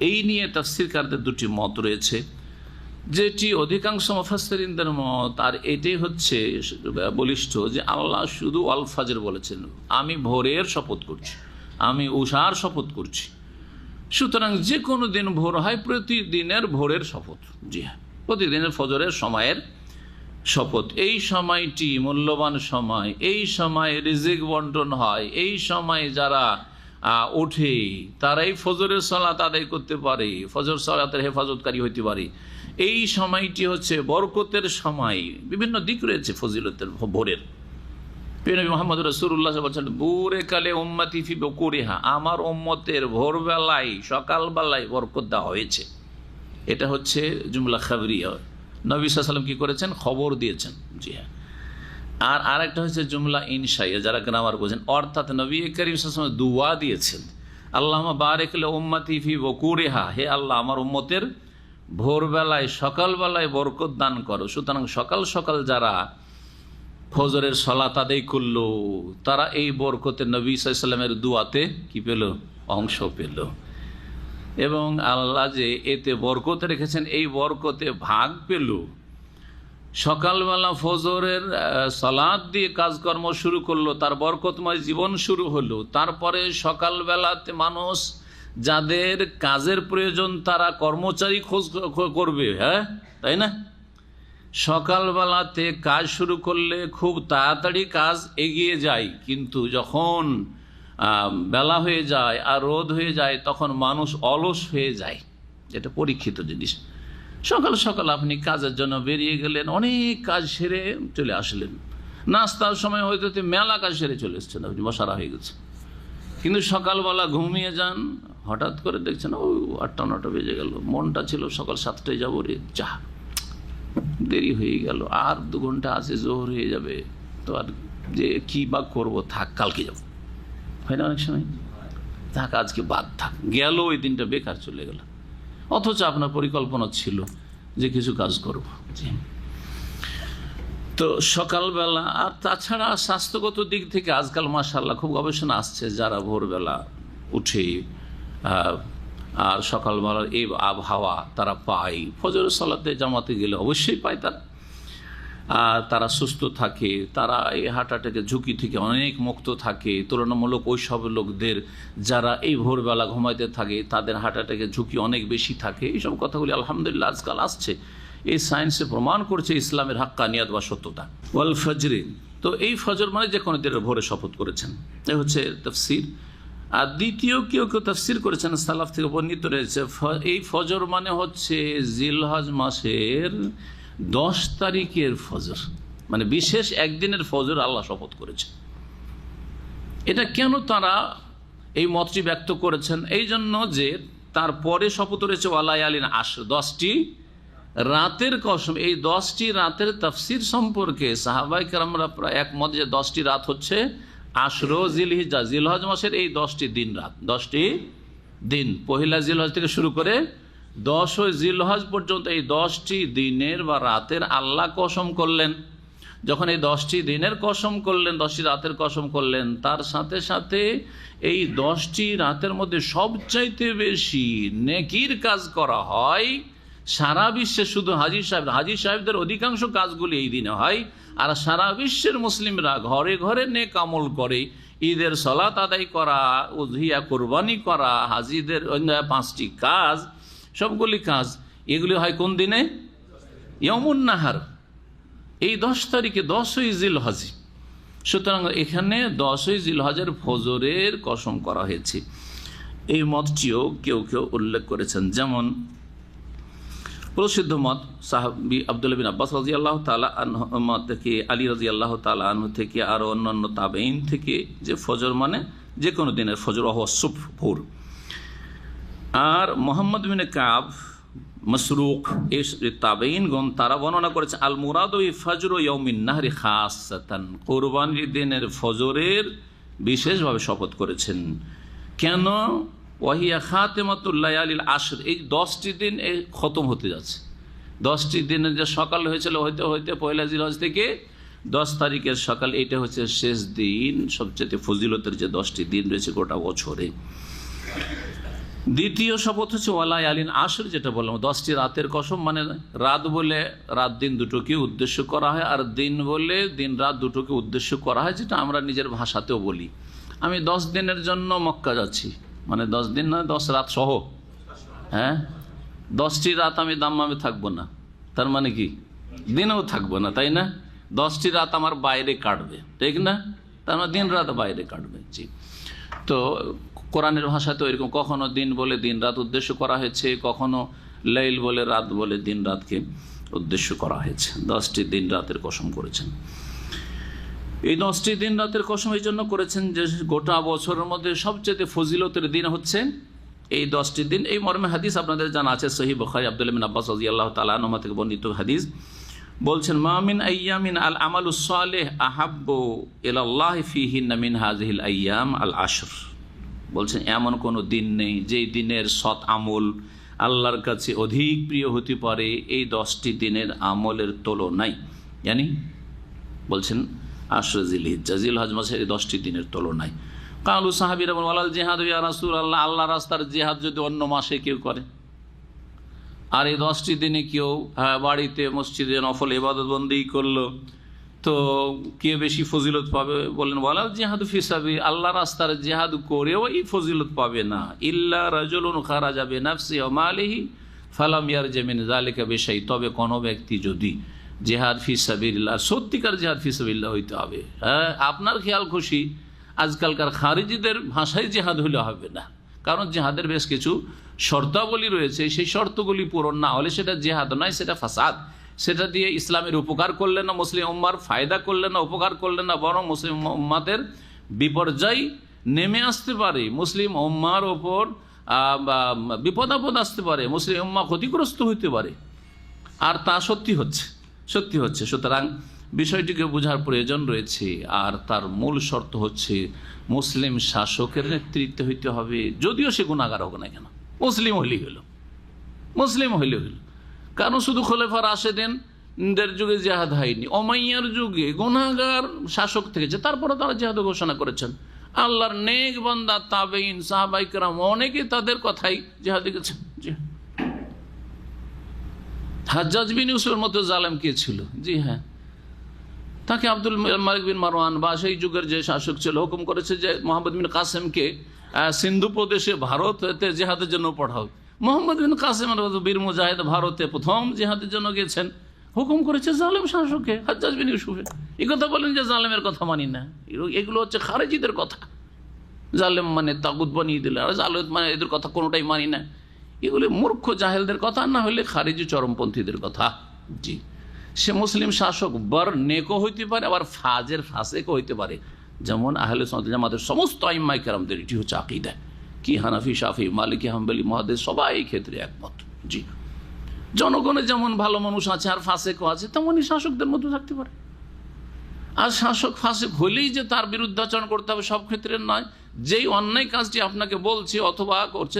এই নিয়ে তাফসীরকারদের দুটি মত রয়েছে। যেটি অধিকাংশ মুফাসসিরিনদের মত, আর এটাই হচ্ছে বলিষ্ঠ, যে আল্লাহ শুধু আল ফজর বলেছেন, আমি ভোরের শপথ করছি, আমি উষার শপথ করছি। সুতরাং যে কোনো দিন ভোর হয়, প্রতিদিনের ভোরের শপথ, জি হ্যাঁ, প্রতিদিনের ফজরের সময়ের শপথ। এই সময়টি মূল্যবান সময়, এই সময় রিজিক বন্টন হয়, এই সময় যারা ওঠে তারাই ফজরের সালাত আদায় করতে পারে, ফজর সালাতের হেফাজতকারী হইতে পারে। এই সময়টি হচ্ছে বরকতের সময়, বিভিন্ন দিক রয়েছে ফজিলতের ভোরের। নবী মুহাম্মদ রাসূলুল্লাহ বলেছেন, বুরে কালে উম্মতি ফি বকুরিহা, আমার উম্মতের ভোরবেলায়, সকালবেলায় বরকত দেওয়া হয়েছে। এটা হচ্ছে জুমলা খাবরিয়া, নবী সাল্লাল্লাহু আলাইহি ওয়াসাল্লাম কি করেছেন? খবর দিয়েছেন, জি হ্যাঁ। আর আরেকটা হচ্ছে জুমলা ইনশাইয়া, যারা গ্রামার বোঝেন, অর্থাৎ নবী করিম সাল্লাল্লাহু আলাইহি ওয়াসাল্লাম দুআ দিয়েছেন, আল্লাহুম্মা বারিক লি উম্মতি ফি বকুরিহা, হে আল্লাহ আমার উম্মতের ভোরবেলায়, সকালবেলায় বরকত দান করো। সুতরাং সকাল সকাল যারা ফজরের সালাত আদায় করলো, তারা এই বরকতে নবী সাল্লাল্লাহু আলাইহি ওয়াসাল্লামের দুআতে কি পেল? অংশ পেল। এবং আল্লাহ যে এতে বরকত রেখেছেন, এই বরকতে ভাগ পেল। সকালবেলা ফজরের সালাত দিয়ে কাজকর্ম শুরু করলো, তার বরকতময় জীবন শুরু হলো। তারপরে সকালবেলাতে মানুষ যাদের কাজের প্রয়োজন, তারা কর্মচারী খোঁজ করবে, হ্যাঁ, তাই না? সকালবেলাতে কাজ শুরু করলে খুব তাড়াতাড়ি কাজ এগিয়ে যায়, কিন্তু যখন বেলা হয়ে যায় আর রোদ হয়ে যায়, তখন মানুষ অলস হয়ে যায়। এটা পরীক্ষিত জিনিস। সকাল সকাল আপনি কাজের জন্য বেরিয়ে গেলেন, অনেক কাজ সেরে চলে আসলেন, নাস্তার সময় হয়তো মেলা কাজ সেরে চলে এসছেন, আপনি মশারা হয়ে গেছে। কিন্তু সকালবেলা ঘুমিয়ে যান, হঠাৎ করে দেখছেন ও 8টা-9টা বেজে গেল, মনটা ছিল সকাল 7টায় যাবো রে, যা দেরি হয়ে গেল, আর 2 ঘন্টা আছে, জোহর হয়ে যাবে, তো আর যে কি বা করবো, থাক কালকে যাবো, হয় না? অনেক সময় থাক, আজকে বাদ থাক, গেল ওই দিনটা বেকার চলে গেল, অথচ আপনার পরিকল্পনা ছিল যে কিছু কাজ করব। তো সকালবেলা, আর তাছাড়া স্বাস্থ্যগত দিক থেকে আজকাল মাশাআল্লাহ খুব গবেষণা আসছে, যারা ভোরবেলা উঠে আর সকালবেলার এই আবহাওয়া তারা পায়, ফজরের সালাতে জামাতে গেলে অবশ্যই পায় তারা সুস্থ থাকে, তারা এই হার্ট অ্যাটাকের ঝুঁকি থেকে অনেক মুক্ত থাকে তুলনামূলক ওই সব লোকদের যারা এই ভোরবেলা ঘুমাইতে থাকে, তাদের হার্ট অ্যাটাকের ঝুঁকি অনেক বেশি থাকে। এইসব কথাগুলি আলহামদুলিল্লাহ আজকাল আসছে, এই সায়েন্সে প্রমাণ করছে ইসলামের হাক্কানিয়াত বা সত্যতা। ওয়াল ফজরি, তো এই ফজর মানে যে কোনো দিনের ভোরে শপথ করেছেন, এই হচ্ছে তাফসীর। আর দ্বিতীয় কেউ তাফসীর করেছেন, সালাফ থেকে বর্ণিত রয়েছে, এই ফজর মানে হচ্ছে জিলহজ মাসের 10 তারিখের ফজর, মানে বিশেষ একদিনের ফজর আল্লাহ শপথ করেছে। এটা কেন তারা এই মতটি ব্যক্ত করেছেন? এই জন্য যে তারপরে শপথ রয়েছে ওয়ালায়ালিন আশর, 10টি রাতের কসম। এই 10টি রাতের তাফসীর সম্পর্কে সাহাবায়ে কেরামরা প্রায় একমত যে 10টি রাত হচ্ছে আশরো জিলহিজ্জা, জিলহজ মাসের এই 10টি দিন রাত, 10টি দিন, পহিলা জিলহজ থেকে শুরু করে 10 জিলহজ পর্যন্ত এই 10টি দিনের বা রাতের আল্লাহ কসম করলেন। যখন এই 10টি দিনের কসম করলেন, 10টি রাতের কসম করলেন, তার সাথে সাথে এই 10টি রাতের মধ্যে সবচাইতে বেশি নেকির কাজ করা হয় সারা বিশ্বে। শুধু হাজী সাহেবদের অধিকাংশ কাজগুলি এই দিনে হয়, আর সারা বিশ্বের মুসলিমরা ঘরে ঘরে নেক আমল করে। ঈদের সালাত আদায় করা, উযহিয়া কোরবানি করা, হাজীদের 5টি কাজ, সবগুলি কাজ এগুলি হয় কোন দিনে? ইয়ামুন নাহার, এই 10 তারিখে, 10ই জিলহজ। সুতরাং এখানে 10ই জিলহজের ফজরের কসম করা হয়েছে। এই মতটিও কেউ কেউ উল্লেখ করেছেন, যেমন প্রসিদ্ধ মত সাহাবী আব্দুল্লাহ বিন আব্বাস রাদিয়াল্লাহু তাআলা আনহু থেকে, আলী রাদিয়াল্লাহু তাআলা আনহু থেকে, আরও অন্যান্য তাবেঈন থেকে, যে ফজর মানে যে কোনো দিনের ফজর, ওয়া সুবহ, ভোর। আর মুহাম্মদ বিন কাব, মাসরুক, এই তাবেঈনগণ তারা বর্ণনা করেছে আল মুরাদু ফজরু ইয়াউমিন নাহরি খাসসাতান, কুরবানির দিনের ফজরের বিশেষভাবে শপথ করেছেন। কেন? ওয়াহিয়া খাতেমাতুল লায়ালিল আশর, এই 10টি দিন এই খতম হতে যাচ্ছে। 10টি দিনের যে সকাল হয়েছিল হইতে হইতে পয়লা জিলহজ থেকে 10 তারিখের সকাল, এইটা হচ্ছে শেষ দিন, সবচেয়ে ফজিলতের যে 10টি দিন রয়েছে গোটা বছরে। দ্বিতীয় শপথ হচ্ছে ওয়ালায়ালিন আশর, যেটা বললাম 10টি রাতের কসম, মানে রাত বলে রাত দিন দুটোকে উদ্দেশ্য করা হয়, আর দিন বলে দিন রাত দুটোকে উদ্দেশ্য করা হয়, যেটা আমরা নিজের ভাষাতেও বলি। আমি 10 দিনের জন্য মক্কা যাচ্ছি, মানে 10 দিন নয়, 10 রাত সহ। হ্যাঁ, 10টি রাত আমি দাম্মামে থাকবো না, তার মানে কি দিনেও থাকবো না, তাই না? 10টি রাত আমার বাইরে কাটবে, ঠিক না? তার মানে দিন রাত বাইরে কাটবে। জি, তো কোরআনের ভাষাতে এরকম কখনো দিন বলে দিন রাত উদ্দেশ্য করা হয়েছে, কখনো লাইল বলে রাত বলে দিন রাতকে উদ্দেশ্য করা হয়েছে। 10টি দিন রাতের কসম করেছেন। এই 10টি দিন রাতের কসম এই জন্য করেছেন যে গোটা বছরের মধ্যে সবচেয়ে ফজিলতের দিন হচ্ছে এই 10টি দিন। এই মর্মে হাদিস আপনাদের জানা আছে, সহিহ বুখারী, আব্দুল্লাহ বিন আব্বাস রাদিয়াল্লাহু তাআলা আনহু থেকে বর্ণিত হাদিস। বলছেন, মা মিন আইয়ামিন আল আমালুস সালিহ আহাব্বু ইলাল্লাহি ফীহিন্না মিন হাযিহিল আইয়াম আল আশর। বলছেন এমন কোনো দিন নেই যেই দিনের সৎ আমল আল্লাহর কাছে অধিক প্রিয় হতে পারে এই 10টি দিনের আমলের তুলনায়। জানি বলছেন আশর জিলহিজ্জা, জিলহজ মাসের এই 10টি দিনের তুলনায়। কালু সাহাবীরা বলেন, ওয়ালাল জিহাদ ইয়া রাসূলুল্লাহ, আল্লাহ রাস্তার জিহাদ যদি অন্য মাসে কেউ করে, আর এই 10টি দিনে কেউ বাড়িতে মসজিদে নফল ইবাদত বন্দি করলো, তো কে বেশি ফজিলত পাবে? বলেন, ওয়ালাল জিহাদু ফি সাবিল, আল্লাহ রাস্তার জিহাদ করেও এই ফজিলত পাবে না। ইল্লা রাজুলুন খারাজা বিনাফসিহি ওয়া মালিহি ফালাম ইয়ারজি মিন যালিকা বিশাই, তবে কোনো ব্যক্তি যদি জিহাদ ফি সাবিলিল্লাহ, সত্যিকার জিহাদ ফি সাবিলিল্লাহ হইতে হবে। হ্যাঁ, আপনার খেয়াল খুশি আজকালকার খারিজিদের ভাষায় জিহাদ হলে হবে না, কারণ জিহাদের বেশ কিছু শর্তাবলী রয়েছে, সেই শর্তগুলি পূরণ না হলে সেটা জিহাদ নয়, সেটা ফাসাদ। সেটা দিয়ে ইসলামের উপকার করলেন না, মুসলিম উম্মার ফায়দা করলেন না, উপকার করলেন না, বরং মুসলিম উম্মাদের বিপর্যয় নেমে আসতে পারে, মুসলিম উম্মার ওপর বিপদ আপদ আসতে পারে, মুসলিম উম্মা ক্ষতিগ্রস্ত হইতে পারে। আর তা সত্যি হচ্ছে। সুতরাং বিষয়টিকে বোঝার প্রয়োজন রয়েছে। আর তার মূল শর্ত হচ্ছে মুসলিম শাসকের নেতৃত্বে হইতে হবে, যদিও সে গুনাহগার হোক না কেন, মুসলিম হইলেই হইল। কারণ শুধু খোলাফা রাশেদিনদের যুগে জিহাদ হয়নি, উমাইয়ার যুগে গুনাহগার শাসক থেকেছে, তারপরে তারা জিহাদ ঘোষণা করেছেন। আল্লাহর নেক বান্দা তাবেঈন সাহাবায়ে কেরাম অনেকে তাদের কথাই জিহাদে গেছেন। হাজ্জাজ বিন ইউসুফের মতো জালেম কে ছিল? জি হ্যাঁ, তাকে আব্দুল মালিক বিন মারওয়ান বা সেই যুগের যে শাসক ছিল হুকুম করেছে যে মোহাম্মদ বিন কাসেমকে সিন্ধু প্রদেশে ভারতে জিহাদের জন্য পাঠাও। মোহাম্মদ বিন কাসেম বীর মুজাহিদ ভারতে প্রথম জিহাদের জন্য গেছেন, হুকুম করেছে জালেম শাসককে, হাজ্জাজ বিন ইউসুফে। এই কথা বলেন যে জালেমের কথা মানি না, এগুলো হচ্ছে খারেজিদের কথা। জালেম মানে তাগুত বানিয়ে দিলে, আর জালেম মানে এদের কথা কোনোটাই মানি না। এগুলি মূর্খ জাহেলদের কথা, না হলে খারিজি চরমপন্থীদের কথা। জি, সে মুসলিম শাসক বর নেকও হইতে পারে, আবার ফাসেকও হইতে পারে, যেমন আহলে সুন্নাত জামাতের সমস্ত আইম্মায়ে কেরামদের এটি হচ্ছে আকীদা। কি হানাফি, শাফি, মালিকি, হাম্বলি, মুহাদ্দিস সবাই এই ক্ষেত্রে একমত। জি, জনগণের যেমন ভালো মানুষ আছে আর ফাসেকও আছে, তেমনই শাসকদের মধ্যে থাকতে পারে। আর শাসক ফাসিক হলেই যে তার বিরুদ্ধে আচরণ করতে হবে সব ক্ষেত্রে নয়। যেই অন্যায় কাজটি আপনাকে বলছে অথবা করছে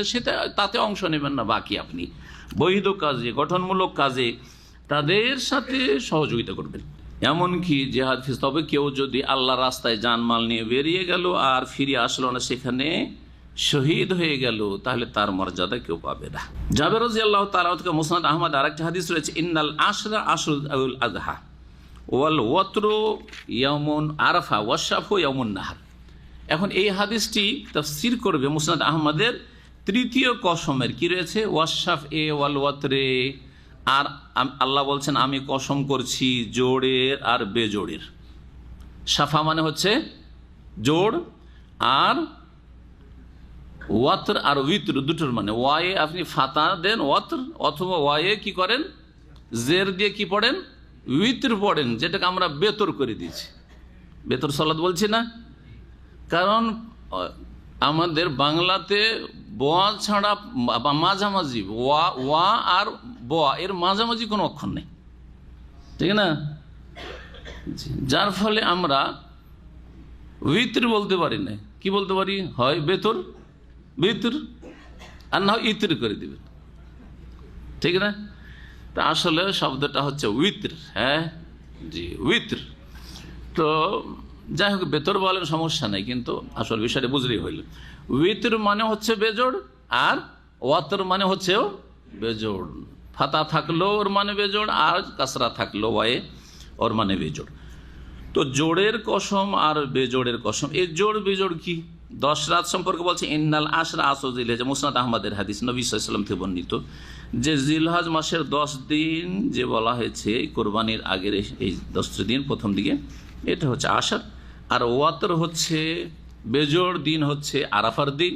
তাতে অংশ নেবেন না, বাকি আপনি বৈধ কাজে, গঠনমূলক কাজে তাদের সাথে সহযোগিতা করবেন। এমনকি জেহাদ ফিস, তবে কেউ যদি আল্লাহ রাস্তায় জানমাল নিয়ে বেরিয়ে গেল আর ফিরে আসলো না, সেখানে শহীদ হয়ে গেল, তাহলে তার মর্যাদা কেউ পাবে না। জাবের রাদিয়াল্লাহু তাআলা থেকে মুসনাদ আহমদ আরেকটা হাদিস রয়েছে, ইন্নাল আশরা আশরুল আযহা ওয়াল ওয়াতরু ইয়াউমুন আরাফা ওয়াশাফু ইয়াউমুন নাহর। এখন এই হাদিসটি তাফসীর করবে মুসনাদ আহমদের তৃতীয় কসমের কি রয়েছে, ওয়াশাফ এ ওয়াল ওয়াতরে, আর আল্লাহ বলছেন আমি কসম করছি জোড়ের আর বেজোড়ের। সাফা মানে হচ্ছে জোড়, আর ওয়াতর আর উইতর দুটোর মানে, ওয়ায়ে আপনি ফাতা দেন ওয়াতর, অথবা ওয়ায়ে কি করেন জের দিয়ে কি পড়েন উইতর পড়েন, যেটাকে আমরা বেতর করে দিয়েছি। বেতর সালাত বলছি না, কারণ আমাদের বাংলাতে বোয়া ছাড়া বা মাঝামাঝি ওয়া আর বোয়া এর মাঝামাঝি কোনো অক্ষর নেই, ঠিক না? যার ফলে আমরা উইতর বলতে পারি না, কি বলতে পারি, হয় বেতর বিতর আর না হয় ইতর করে দিবেন, ঠিক না? তা আসলে শব্দটা হচ্ছে উইতর। হ্যাঁ জি, উইতর। তো যাই হোক, বেতর বলেন সমস্যা নেই, কিন্তু আসল বিষয়টা বুঝলেই হইল। উইতর মানে হচ্ছে বেজোড়, আর ওয়াতর মানে হচ্ছেও বেজোড়। ফাতা থাকলো ওর মানে বেজোড়, আর কাসরা থাকলো ওয়ায়ে ওর মানে বেজোড়। তো জোড়ের কসম আর বেজোড়ের কসম, এই জোড় বেজোড় কি? 10 রাত সম্পর্কে বলছে ইন্নাল আশরা আশরু জিলহজ, মুসনাদ আহমদের হাদিস, নবী সাল্লাল্লাহু আলাইহি ওয়াসাল্লাম থেকে বর্ণিত, যে জিলহজ মাসের 10 দিন যে বলা হয়েছে কোরবানির আগের এই 10 দিন প্রথম দিকে, এটা হচ্ছে আশর। আর ওয়াতর হচ্ছে বেজোড় দিন, হচ্ছে আরাফার দিন।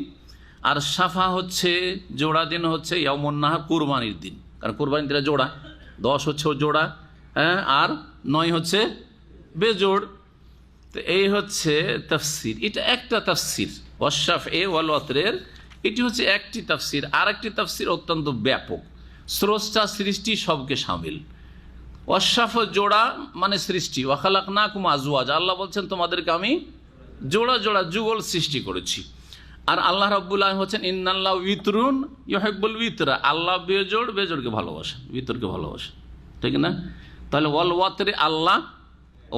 আর সাফা হচ্ছে জোড়া দিন, হচ্ছে ইয়াউমুন নাহর, কোরবানির দিন। কারণ কোরবানির দিনে জোড়া, 10 হচ্ছে জোড়া, হ্যাঁ, আর 9 হচ্ছে বেজোড়। তো এই হচ্ছে তাফসির, এটা একটা তাফসির ওয়াশাফ এ ওয়াল ওয়াতরের, এটি হচ্ছে একটি তাফসির। আর একটি তাফসির অত্যন্ত ব্যাপক, স্রষ্টা সৃষ্টি সবকে শামিল। ওয়াশাফ জোড়া মানে সৃষ্টি, ওয়া খালাকনাকুম আজওয়াজ, আল্লাহ বলছেন তোমাদেরকে আমি জোড়া জোড়া যুগল সৃষ্টি করেছি। আর আল্লাহ রাব্বুল আলামিন হচ্ছেন ইন্নাল্লাহু উইতরুন ইউহিব্বুল উইতরা, আল্লাহ বেজোড়, বেজোড়কে ভালোবাসেন, বিতরকে ভালোবাসেন, ঠিক না? তাহলে ওয়াল ওয়াতরে আল্লাহ,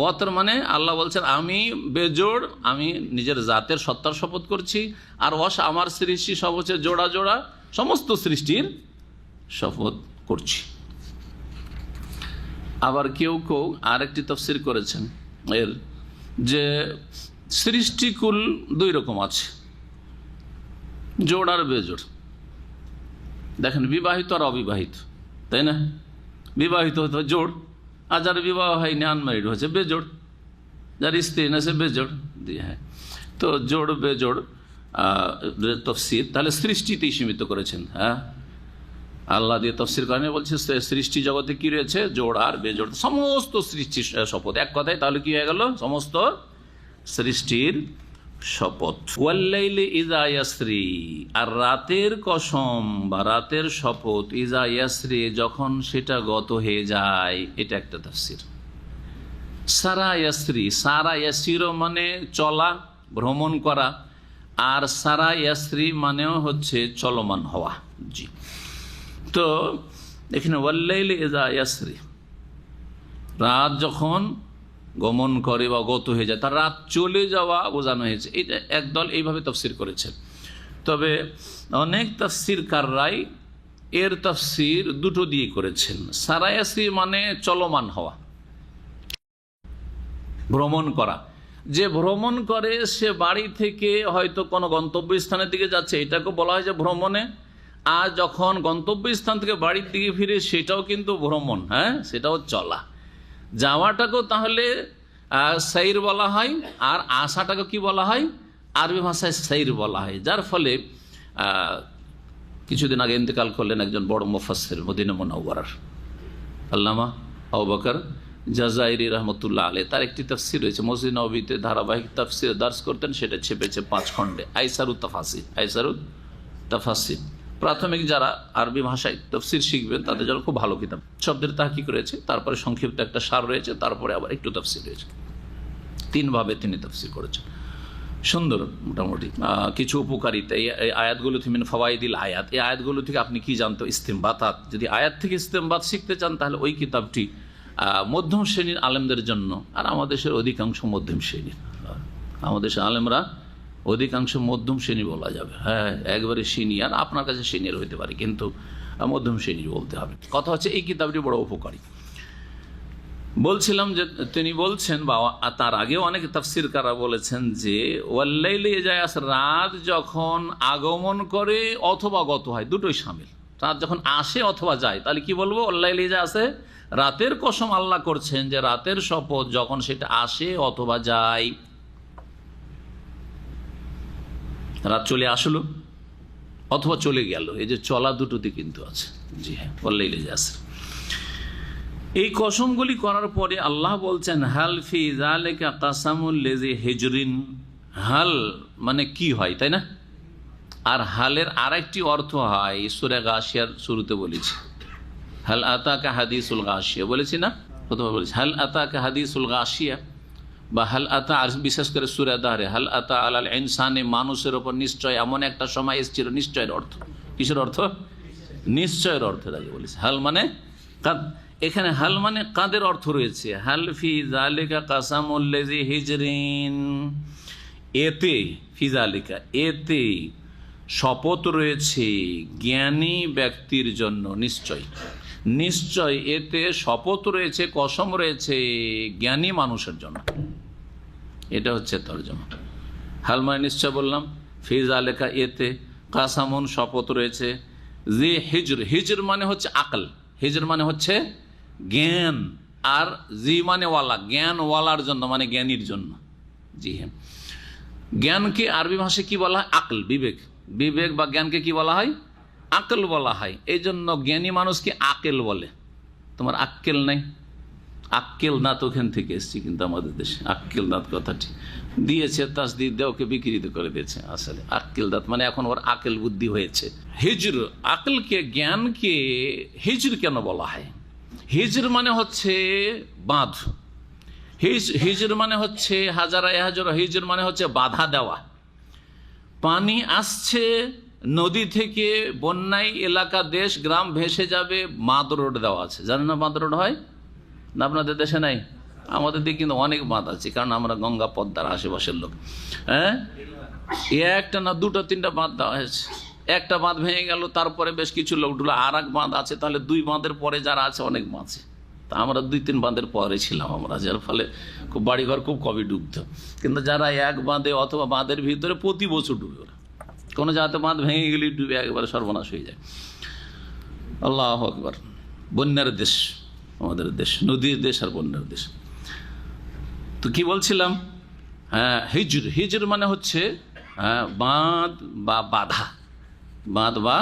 ওয়াতর মানে আল্লাহ বলছেন আমি বেজোড়, আমি নিজের জাতের সত্তার শপথ করছি। আর ওয়াশ আমার সৃষ্টি সব হচ্ছে জোড়া জোড়া, সমস্ত সৃষ্টির শপথ করছি। আবার কেউ কেউ আরেকটি তাফসীর করেছেন এর, যে সৃষ্টিকুল 2 রকম আছে, জোড় আর বেজোড়। দেখেন বিবাহিত আর অবিবাহিত, তাই না? বিবাহিত হতে জোড়, আর যার বিবাহ হয়নি আনম্যারিড হচ্ছে বেজোড়, যার স্ত্রী না সে বেজোড় দিয়ে। হ্যাঁ, তো জোড় বেজোড় তফসির তাহলে সৃষ্টিতেই সীমিত করেছেন। হ্যাঁ, আল্লাহ দিয়ে তফসির করেন, বলছে সৃষ্টি জগতে কি রয়েছে, জোড় আর বেজোড়, সমস্ত সৃষ্টির শপথ। এক কথায় তাহলে কি হয়ে গেল, সমস্ত সৃষ্টির শপথ। ওয়াল্লাইলি ইযা ইয়াসরি, আর রাতের কসম বা রাতের শপথ, ইযা ইয়াসরি যখন সেটা গত হয়ে যায়, এটা একটা তাফসীর। সারা ইয়াসরি, সারা ইয়াসির মানে চলা, ভ্রমণ করা, আর সারা ইয়াসরি মানেও হচ্ছে চলমান হওয়া। জি, তো এখানে ওয়াল্লাইলি ইযা ইয়াসরি, রাত যখন গমন করে বা গত হয়ে যায়, তার রাত চলে যাওয়া বোঝানো হয়েছে। এটা একদল এইভাবে তাফসীর করেছেন। তবে অনেক তাফসীরকাররাই এর তাফসীর দুটো দিয়ে করেছেন। সারায়াসি মানে চলমান হওয়া, ভ্রমণ করা। যে ভ্রমণ করে সে বাড়ি থেকে হয়তো কোনো গন্তব্যস্থানের দিকে যাচ্ছে, এটাকে বলা হয় যে ভ্রমণে। আর যখন গন্তব্যস্থান থেকে বাড়ির দিকে ফিরে, সেটাও কিন্তু ভ্রমণ। হ্যাঁ, সেটাও চলা। যাওয়াটাকেও তাহলে সাইর বলা হয়, আর আসাটাকে কি বলা হয়, আরবি ভাষায় সাইর বলা হয়। যার ফলে কিছুদিন আগে ইন্তেকাল করলেন একজন বড় মুফাসসির মদিনা মুনাওয়ারার, আল্লামা আবু বকর জাযাইরি রহমতুল্লাহ আলাইহি। তার একটি তাফসীর রয়েছে, মসজিদ নববীতে ধারাবাহিক তাফসীর দার্স করতেন, সেটা ছেপেছে 5 খণ্ডে, আইসারুত তাফাসির। আইসারুত তাফাসির প্রাথমিক যারা আরবি ভাষায় তাফসীর শিখবেন তাদের জন্য খুব ভালো কিতাব। শব্দের তাহকিক রয়েছে, তারপরে সংক্ষিপ্ত একটা সার রয়েছে, তারপরে আবার একটু তাফসীর রয়েছে। তিনভাবে তিনি তাফসীর করেছেন। সুন্দর, মোটামুটি কিছু উপকারিতা এই আয়াতগুলো থেকে, মিন ফাওয়াইদিল আয়াত, এই আয়াতগুলো থেকে আপনি কি জানতো? ইস্তেমবাতাত। যদি আয়াত থেকে ইস্তেমবাত শিখতে চান তাহলে ওই কিতাবটি মধ্যম শ্রেণীর আলেমদের জন্য। আর আমাদের দেশের অধিকাংশ মধ্যম শ্রেণীর, আমাদের দেশের আলেমরা অধিকাংশ মধ্যম শ্রেণী বলা যাবে। হ্যাঁ, একবারে সিনিয়র, আপনার কাছে সিনিয়র হইতে পারে, কিন্তু মধ্যম শ্রেণীর বলতে হবে। কথা হচ্ছে এই কিতাবটি বড় উপকারী। বলছিলাম যে তিনি বলছেন, বা তার আগেও অনেক তাফসীরকাররা বলেছেন যে ওয়াল্লাইলি ইয়াস, রাত যখন আগমন করে অথবা গত হয়, দুটোই শামিল। রাত যখন আসে অথবা যায়, তাহলে কি বলবো? ওয়াল্লাইলি ইয়াসে, রাতের কসম আল্লাহ করছেন যে রাতের শপথ যখন সেটা আসে অথবা যায়। রাত চলে আসলো অথবা চলে গেল, এই যে চলা দুটোতে কিন্তু আছে। জি হ্যাঁ, ওয়াল্লাইলি ইয়াস। এই কসমগুলি করার পরে আল্লাহ বলছেন হাল ফি যালিকা কাসামুল লিজি হিজরিন। হাল মানে কি হয়, তাই না? আর হালের আরেকটি অর্থ হয়, সূরা গাশিয়ার শুরুতে বলেছি, হাল আতাকা হাদিসুল গাশিয়া বলেছি না, প্রথমে বলেছি হাল আতাকা হাদিসুল গাশিয়া, বা হাল আতা, আর বিশেষ করে সূরা দাহরে হাল আতা আলাল ইনসানে, মানুষের ওপর নিশ্চয় এমন একটা সময় এসেছিল। নিশ্চয়ের অর্থ কিসের অর্থ? নিশ্চয়ের অর্থ আগে বলেছি। হাল মানে কাদ, এখানে হাল মানে কাদের অর্থ রয়েছে। হাল ফি যালিকা কাসামুল লিজি হিজরিন, এতে ফি যালিকা, এতে শপথ রয়েছে জ্ঞানী ব্যক্তির জন্য। নিশ্চয়, নিশ্চয় এতে শপথ রয়েছে, কসম রয়েছে জ্ঞানী মানুষের জন্য। এটা হচ্ছে তরজমা। হাল মানে নিশ্চয় বললাম, ফি যালিকা এতে, কাসামুন শপথ রয়েছে, জি হিজর, হিজর মানে হচ্ছে আকল, হিজর মানে হচ্ছে জ্ঞান, আর জি মানে ওয়ালা, জ্ঞান ওয়ালার জন্য, মানে জ্ঞানীর জন্য। জি হ্যাঁ, জ্ঞানকে আরবি ভাষায় কি বলা হয়? আকল, বিবেক। বিবেক বা জ্ঞানকে কি বলা হয়? আকল বলা হয়। এই জন্য জ্ঞানী মানুষকে আকেল বলে। তোমার আক্কেল নেই, আক্কেল দাঁত ওখান থেকে এসছি, কিন্তু আমাদের দেশে আক্কেল দাঁত কথাটি দিয়েছে, তাসদিদ দিয়ে ওকে বিকৃত করে দিয়েছে। আসলে আক্কেল দাঁত মানে এখন ওর আকেল বুদ্ধি হয়েছে। হিজর, আকলকে, জ্ঞানকে হিজর কেন বলা হয়? হিজর মানে হচ্ছে বাঁধ, হিজর মানে হচ্ছে হাজারা এহাজর, হিজর মানে হচ্ছে বাধা দেওয়া। পানি আসছে নদী থেকে, বন্যায় এলাকা, দেশ গ্রাম ভেসে যাবে, বাঁধ রোড দেওয়া আছে। জানেন না বাঁধ রোড হয় না? আপনাদের দেশে নাই, আমাদের দিকে কিন্তু অনেক বাঁধ আছে, কারণ আমরা গঙ্গা পদ্মার আশেপাশের লোক। হ্যাঁ, একটা না দুটো তিনটা বাঁধ দেওয়া হয়েছে। একটা বাঁধ ভেঙে গেল, তারপরে বেশ কিছু লোক ঢুলো, আর এক বাঁধ আছে, তাহলে দুই বাঁধের পরে যারা আছে অনেক বাঁচে। তা আমরা 2-3 বাঁধের পরে ছিলাম আমরা, যার ফলে খুব বাড়িঘর খুব কমই ডুবত। কিন্তু যারা এক বাঁধে অথবা বাঁধের ভিতরে প্রতি বছর ডুবে, ওরা কোনো জায়গাতে বাঁধ ভেঙে গেলে ডুবে একেবারে সর্বনাশ হয়ে যায়। আল্লাহু আকবার। বন্যার দেশ আমাদের দেশ, নদীর দেশ আর বন্যার দেশ। তো কি বলছিলাম? হ্যাঁ, হিজর, হিজর মানে হচ্ছে বাঁধ বা বাধা, বাঁধ বা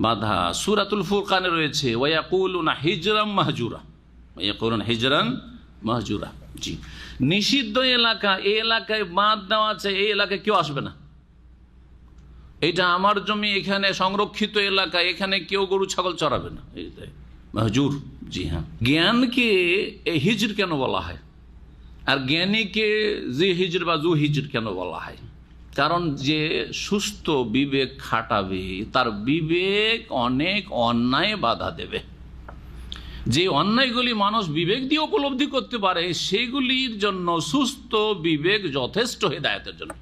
বাধা। সূরাতুল ফুরকানে রয়েছে ওয়ায়াকুলুনা হিজরাম মাহজুরা, ওয়ায়াকুলুনা হিজরান মাহজুরা। জি, নিষিদ্ধ এলাকা, এই এলাকায় বাঁধ দেওয়া আছে, এই এলাকায় কেউ আসবে না, এটা আমার জমি, এখানে সংরক্ষিত এলাকা, এখানে কেউ গরু ছাগল চড়াবে না, এইটাই মাহজুর। জি হ্যাঁ, জ্ঞানকে হিজর কেন বলা হয়, আর জ্ঞানীকে জি হিজর বা জু হিজর কেন বলা হয়? কারণ যে সুস্থ বিবেক খাটাবে, তার বিবেক অনেক অন্যায় বাধা দেবে। যে অন্যায়গুলি মানুষ বিবেক দিয়ে উপলব্ধি করতে পারে, সেগুলির জন্য সুস্থ বিবেক যথেষ্ট হেদায়েতের জন্য।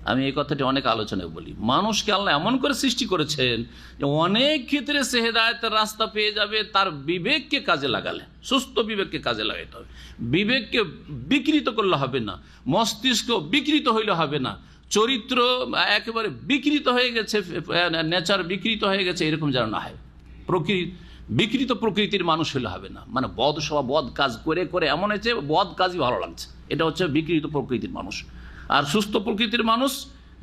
আমি এই কথাটি অনেক আলোচনায় বলি। মানুষকে আল্লাহ এমন করে সৃষ্টি করেছেন যে অনেক ক্ষেত্রে সে হেদায়েতের রাস্তা পেয়ে যাবে তার বিবেককে কাজে লাগালে। সুস্থ বিবেককে কাজে লাগাইতে হবে, বিবেককে বিকৃত করলে হবে না, মস্তিষ্ক বিকৃত হইলে হবে না, চরিত্র একেবারে বিকৃত হয়ে গেছে, নেচার বিকৃত হয়ে গেছে, এরকম যেন না হয়। বিকৃত প্রকৃতির মানুষ হলে হবে না, মানে বদ স্বভাব, বদ কাজ করে করে এমন হয়েছে বদ কাজই ভালো লাগছে, এটা হচ্ছে বিকৃত প্রকৃতির মানুষ। আর সুস্থ প্রকৃতির মানুষ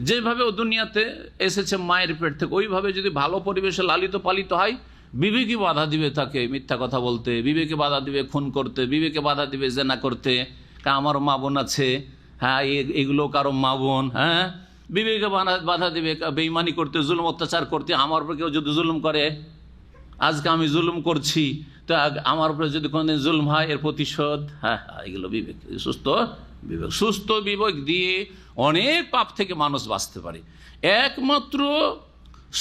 যেভাবে ও দুনিয়াতে এসেছে মায়ের পেট থেকে, ওইভাবে যদি ভালো পরিবেশে লালিত পালিত হয়, বিবেকই বাধা দিবে তাকে মিথ্যা কথা বলতে, বিবেকে বাধা দিবে খুন করতে, বিবেকে বাধা দিবে জেনা করতে। আমার মা বোন আছে, হ্যাঁ এগুলো কারো মা বোন, হ্যাঁ বিবেকে বাধা দিবে বেঈমানি করতে, জুলুম অত্যাচার করতে। আমার উপর কেউ যদি জুলুম করে, আজকে আমি জুলুম করছি, তো আমার উপরে যদি কোনোদিন জুলুম হয় এর প্রতিশোধ, হ্যাঁ এগুলো বিবেক, সুস্থ বিবেক। সুস্থ বিবেক দিয়ে অনেক পাপ থেকে মানুষ বাঁচতে পারে। একমাত্র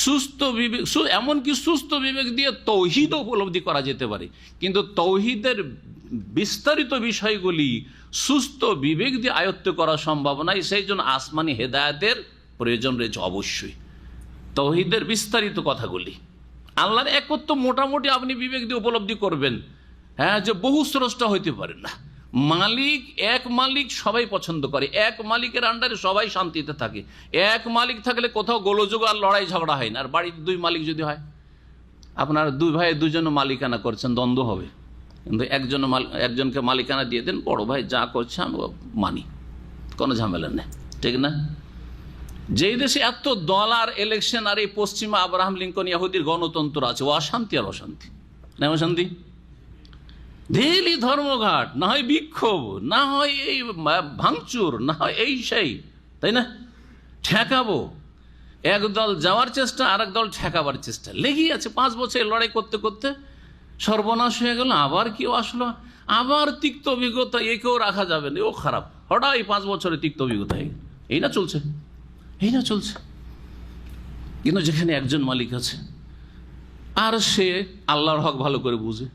সুস্থ বিবেক, এমনকি সুস্থ বিবেক দিয়ে তৌহিদ উপলব্ধি করা যেতে পারে, কিন্তু তৌহিদের বিস্তারিত বিষয়গুলি সুস্থ বিবেক দিয়ে আয়ত্ত করা সম্ভব নয়। সেই জন্য আসমানি হেদায়েতের প্রয়োজন রয়েছে অবশ্যই। তৌহিদের বিস্তারিত কথাগুলি, আল্লাহর একত্ব মোটামুটি আপনি বিবেক দিয়ে উপলব্ধি করবেন, হ্যাঁ, যে বহু স্রষ্টা হইতে পারে না। মালিক, এক মালিক সবাই পছন্দ করে, এক মালিকের আন্ডারে সবাই শান্তিতে থাকে। এক মালিক থাকলে কোথাও গোলযোগ আর লড়াই ঝগড়া হয় না। আর বাড়িতে দুই মালিক যদি হয়, আপনার দুই ভাই দুজন মালিকানা করছেন, দ্বন্দ্ব হবে। কিন্তু একজনকে মালিকানা দিয়ে দেন, বড় ভাই যা করছে আমি মানি, কোনো ঝামেলা নেই, ঠিক না? যেই দেশে এত দল আর ইলেকশন, আর এই পশ্চিমা আব্রাহাম লিঙ্কন ইহুদির গণতন্ত্র আছে, ও অশান্তি আর অশান্তি, না অশান্তি। ডেইলি ধর্মঘাট, না হয় বিক্ষোভ, না হয় এই ভাঙচুর, না হয় এই সেই, তাই না? ঠেকাবো, এক দল যাওয়ার চেষ্টা, আর এক দল ঠেকাবার চেষ্টা লেগেই আছে। 5 বছর লড়াই করতে করতে সর্বনাশ হয়ে গেল। আবার কেউ আসলো, আবার তিক্ত অভিজ্ঞতা, একেও রাখা যাবে না, ও খারাপ। হঠাৎ এই 5 বছরে তিক্ত অভিজ্ঞতা হয়ে গেল। এই না চলছে, এই না চলছে। কিন্তু যেখানে একজন মালিক আছে, আর সে আল্লাহর হক ভালো করে বুঝে,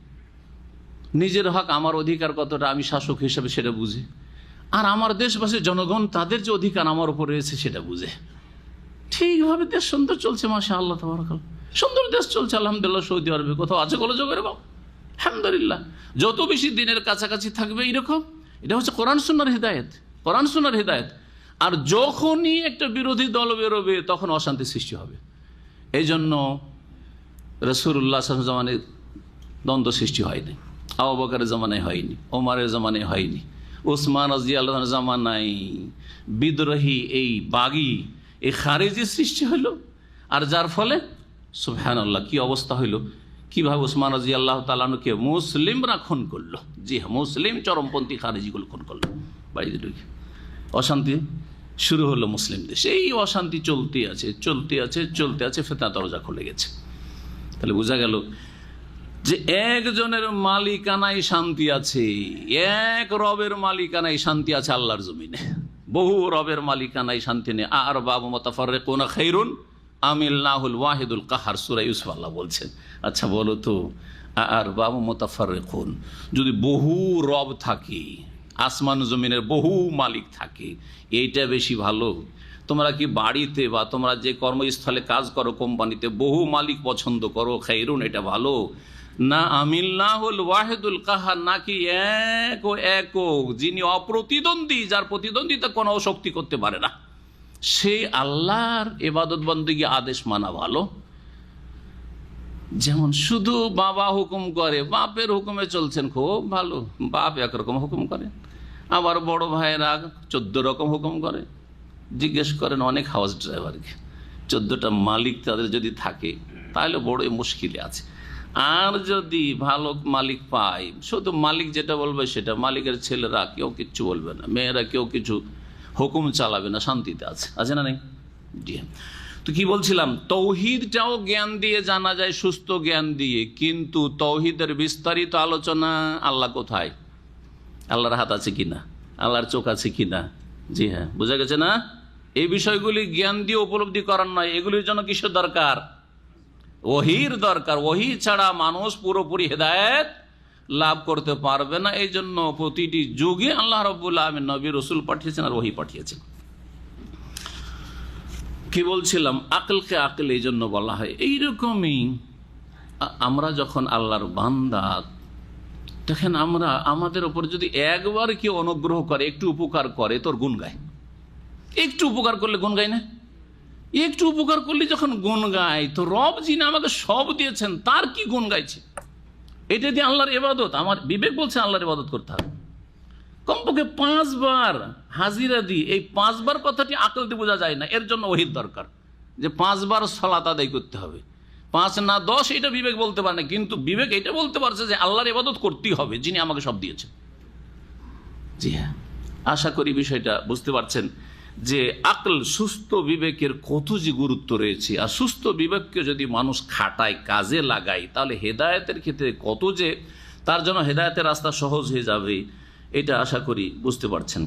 নিজের হক, আমার অধিকার কতটা, আমি শাসক হিসেবে সেটা বুঝে, আর আমার দেশবাসী জনগণ তাদের যে অধিকার আমার উপর রয়েছে সেটা বুঝে, ঠিকভাবে দেশ সুন্দর চলছে। মাশাআল্লাহ, তাবারাকাল্লাহ, সুন্দর দেশ চলছে আলহামদুলিল্লাহ। সৌদি আরবে কোথাও আছে গোলযোগ? এরকম আলহামদুলিল্লাহ। যত বেশি দিনের কাছাকাছি থাকবে এরকম, এটা হচ্ছে কোরআন সুন্নাহর হিদায়েত, কোরআন সুন্নাহর হিদায়েত। আর যখনই একটা বিরোধী দল বেরোবে তখন অশান্তি সৃষ্টি হবে। এই জন্য রাসূলুল্লাহ সাল্লাল্লাহু আলাইহি ওয়াসাল্লামের দ্বন্দ্ব সৃষ্টি হয়নি, আবু বকরের জামানায় হয়নি, ওমরের জামানায় হয়নি, ওসমান রাদিয়াল্লাহু আনহুর জামানায় বিদ্রোহী এই বাগী, এই খারেজি সৃষ্টি হলো। আর যার ফলে সুবহানাল্লাহ কি অবস্থা হইল, কিভাবে ওসমান রাদিয়াল্লাহু তাআলা আনহুকে মুসলিমরা খুন করলো। জি হ্যাঁ, মুসলিম চরমপন্থী খারেজিগুলো খুন করলো বাড়িতে ঢুকে। অশান্তি শুরু হলো মুসলিম দেশে। এই অশান্তি চলতে আছে, চলতে আছে, চলতে আছে, ফিতনা দরজা খুলে গেছে। তাহলে বোঝা গেল যে একজনের মালিকানায় শান্তি আছে, এক রবের মালিকানায় শান্তি আছে আল্লাহর জমিনে। বহু রবের মালিকানায় শান্তি নেই। আর বাবু মুতাফাররিকুনা খায়রুন আমিল্লাহুল ওয়াহিদুল কাহার, সূরা ইউসুফ আল্লাহ বলছেন। আচ্ছা বলো তো, আর বাবু মুতাফাররিকুন, যদি বহু রব থাকে, আসমান জমিনের বহু মালিক থাকে, এইটা বেশি ভালো? তোমরা কি বাড়িতে বা তোমরা যে কর্মস্থলে কাজ করো, কোম্পানিতে, বহু মালিক পছন্দ করো, খায়রুন এটা ভালো না আমিল্লাহুল ওয়াহিদুল কাহার, নাকি এক ও একক, যিনি অপ্রতিদ্বন্দ্বী, যার প্রতিদ্বন্দ্বিতা কোনো শক্তি করতে পারে না, সেই আল্লাহর ইবাদত বন্দেগী আদেশ মানা ভালো? যেমন শুধু বাবা হুকুম করে, বাপের হুকুমে চলছেন, খুব ভালো, বাপ একরকম হুকুম করে, আবার বড় ভাইয়েরা 14 রকম হুকুম করে। জিজ্ঞেস করেন অনেক হাউস ড্রাইভারকে, 14টা মালিক তাদের যদি থাকে তাহলে বড়ই মুশকিলে আছে। আর যদি ভালো মালিক পায়, শুধু মালিক যেটা বলবে সেটা, মালিকের ছেলেরা কেউ কিচ্ছু বলবে না, মেয়েরা কেউ কিছু হুকুম চালাবে না, শান্তিতে আছে, আছে না নেই? জি। তো কি বলছিলাম, তৌহিদটাও জ্ঞান দিয়ে জানা যায়, সুস্থ জ্ঞান দিয়ে, কিন্তু তৌহিদের বিস্তারিত আলোচনা, আল্লাহ কোথায়, আল্লাহর হাত আছে কিনা, আল্লাহর চোখ আছে কিনা, জি হ্যাঁ, বোঝা গেছে না? এই বিষয়গুলি জ্ঞান দিয়ে উপলব্ধি করার নয়, এগুলির জন্য কিসের দরকার? ওহির দরকার। ওহি ছাড়া মানুষ পুরোপুরি হেদায়েত লাভ করতে পারবে না। এই জন্য প্রতিটি যুগে আল্লাহ রাব্বুল আলামিন নবী রাসূল পাঠিয়েছেন আর ওহি পাঠিয়েছেন। কি বলছিলাম, আকলকে আকল এই জন্য বলা হয়। এইরকমই আমরা যখন আল্লাহর বান্দা, দেখেন আমরা, আমাদের ওপর যদি একবার কেউ অনুগ্রহ করে, একটু উপকার করে, তোর গুণ গায়। একটু উপকার করলে গুণ গায় না? একটু উপকার করলে যখন গুণ গায়, তো রব যিনি আমাকে সব দিয়েছেন তার কি গুণ গাইছে, এটা দিয়ে আল্লাহর ইবাদত। আমার বিবেক বলছে আল্লাহর ইবাদত করতে হবে। কমপক্ষে 5 বার হাজিরা দিই, এই 5 বার কথাটি আকল দিয়ে বোঝা যায় না, এর জন্য ওহির দরকার, যে 5 বার সালাত আদায় করতে হবে, 5 না 10 এটা বিবেক বলতে পারে না, কিন্তু বিবেক এটা বলতে পারছে যে আল্লাহর ইবাদত করতেই হবে যিনি আমাকে সব দিয়েছেন। জি হ্যাঁ, আশা করি বিষয়টা বুঝতে পারছেন যে আকল, সুস্থ বিবেকের কত যে গুরুত্ব রয়েছে। আর সুস্থ বিবেককে যদি মানুষ খাটায়, কাজে লাগায়, তাহলে হেদায়েতের ক্ষেত্রে কত যে তার জন্য হেদায়েতের রাস্তা সহজ হয়ে যাবে। এটা আশা করি বুঝতে পারছেন।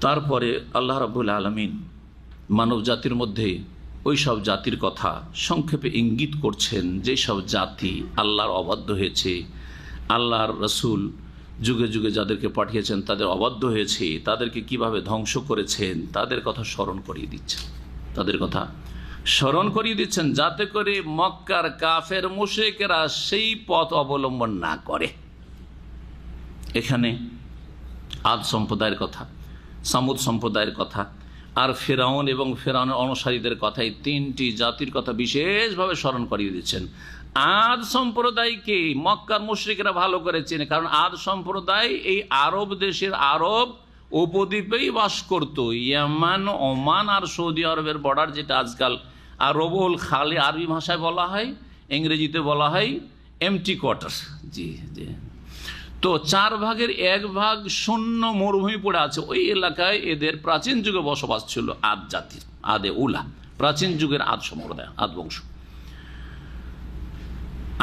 তারপরে আল্লাহ রাব্বুল আলামিন মানব জাতির মধ্যে ওই সব জাতির কথা সংক্ষেপে ইঙ্গিত করছেন, যেসব জাতি আল্লাহর অবাধ্য হয়েছে, আল্লাহর রসুল যুগে যুগে যাদেরকে পাঠিয়েছেন তাদের অবাধ্য হয়েছে, তাদেরকে কিভাবে ধ্বংস করেছেন তাদের কথা স্মরণ করিয়ে দিচ্ছেন। তাদের কথা স্মরণ করিয়ে দিচ্ছেন যাতে করে মক্কার কাফের মুশরিকেরা সেই পথ অবলম্বন না করে। এখানে আদ সম্প্রদায়ের কথা, সামুদ সম্প্রদায়ের কথা আর ফেরাউন এবং ফেরাউনের অনুসারীদের কথা, এই তিনটি জাতির কথা বিশেষভাবে স্মরণ করিয়ে দিচ্ছেন। আদ সম্প্রদায়কে মক্কার মুশরিকরা ভালো করে চেনে, কারণ আদ সম্প্রদায় এই আরব দেশের আরব উপদ্বীপেই বাস করত। ইয়ামান, ওমান আর সৌদি আরবের বর্ডার, যেটা আজকাল আরবুল খালি আরবি ভাষায় বলা হয়, ইংরেজিতে বলা হয় এমটি কোয়ার্টার। জি জি। তো 4 ভাগের 1 ভাগ শূন্য মরুভূমি পড়ে আছে। ওই এলাকায় এদের প্রাচীন যুগে বসবাস ছিল আদ জাতির, আদে উলা, প্রাচীন যুগের আদ সম্প্রদায়, আদ বংশ।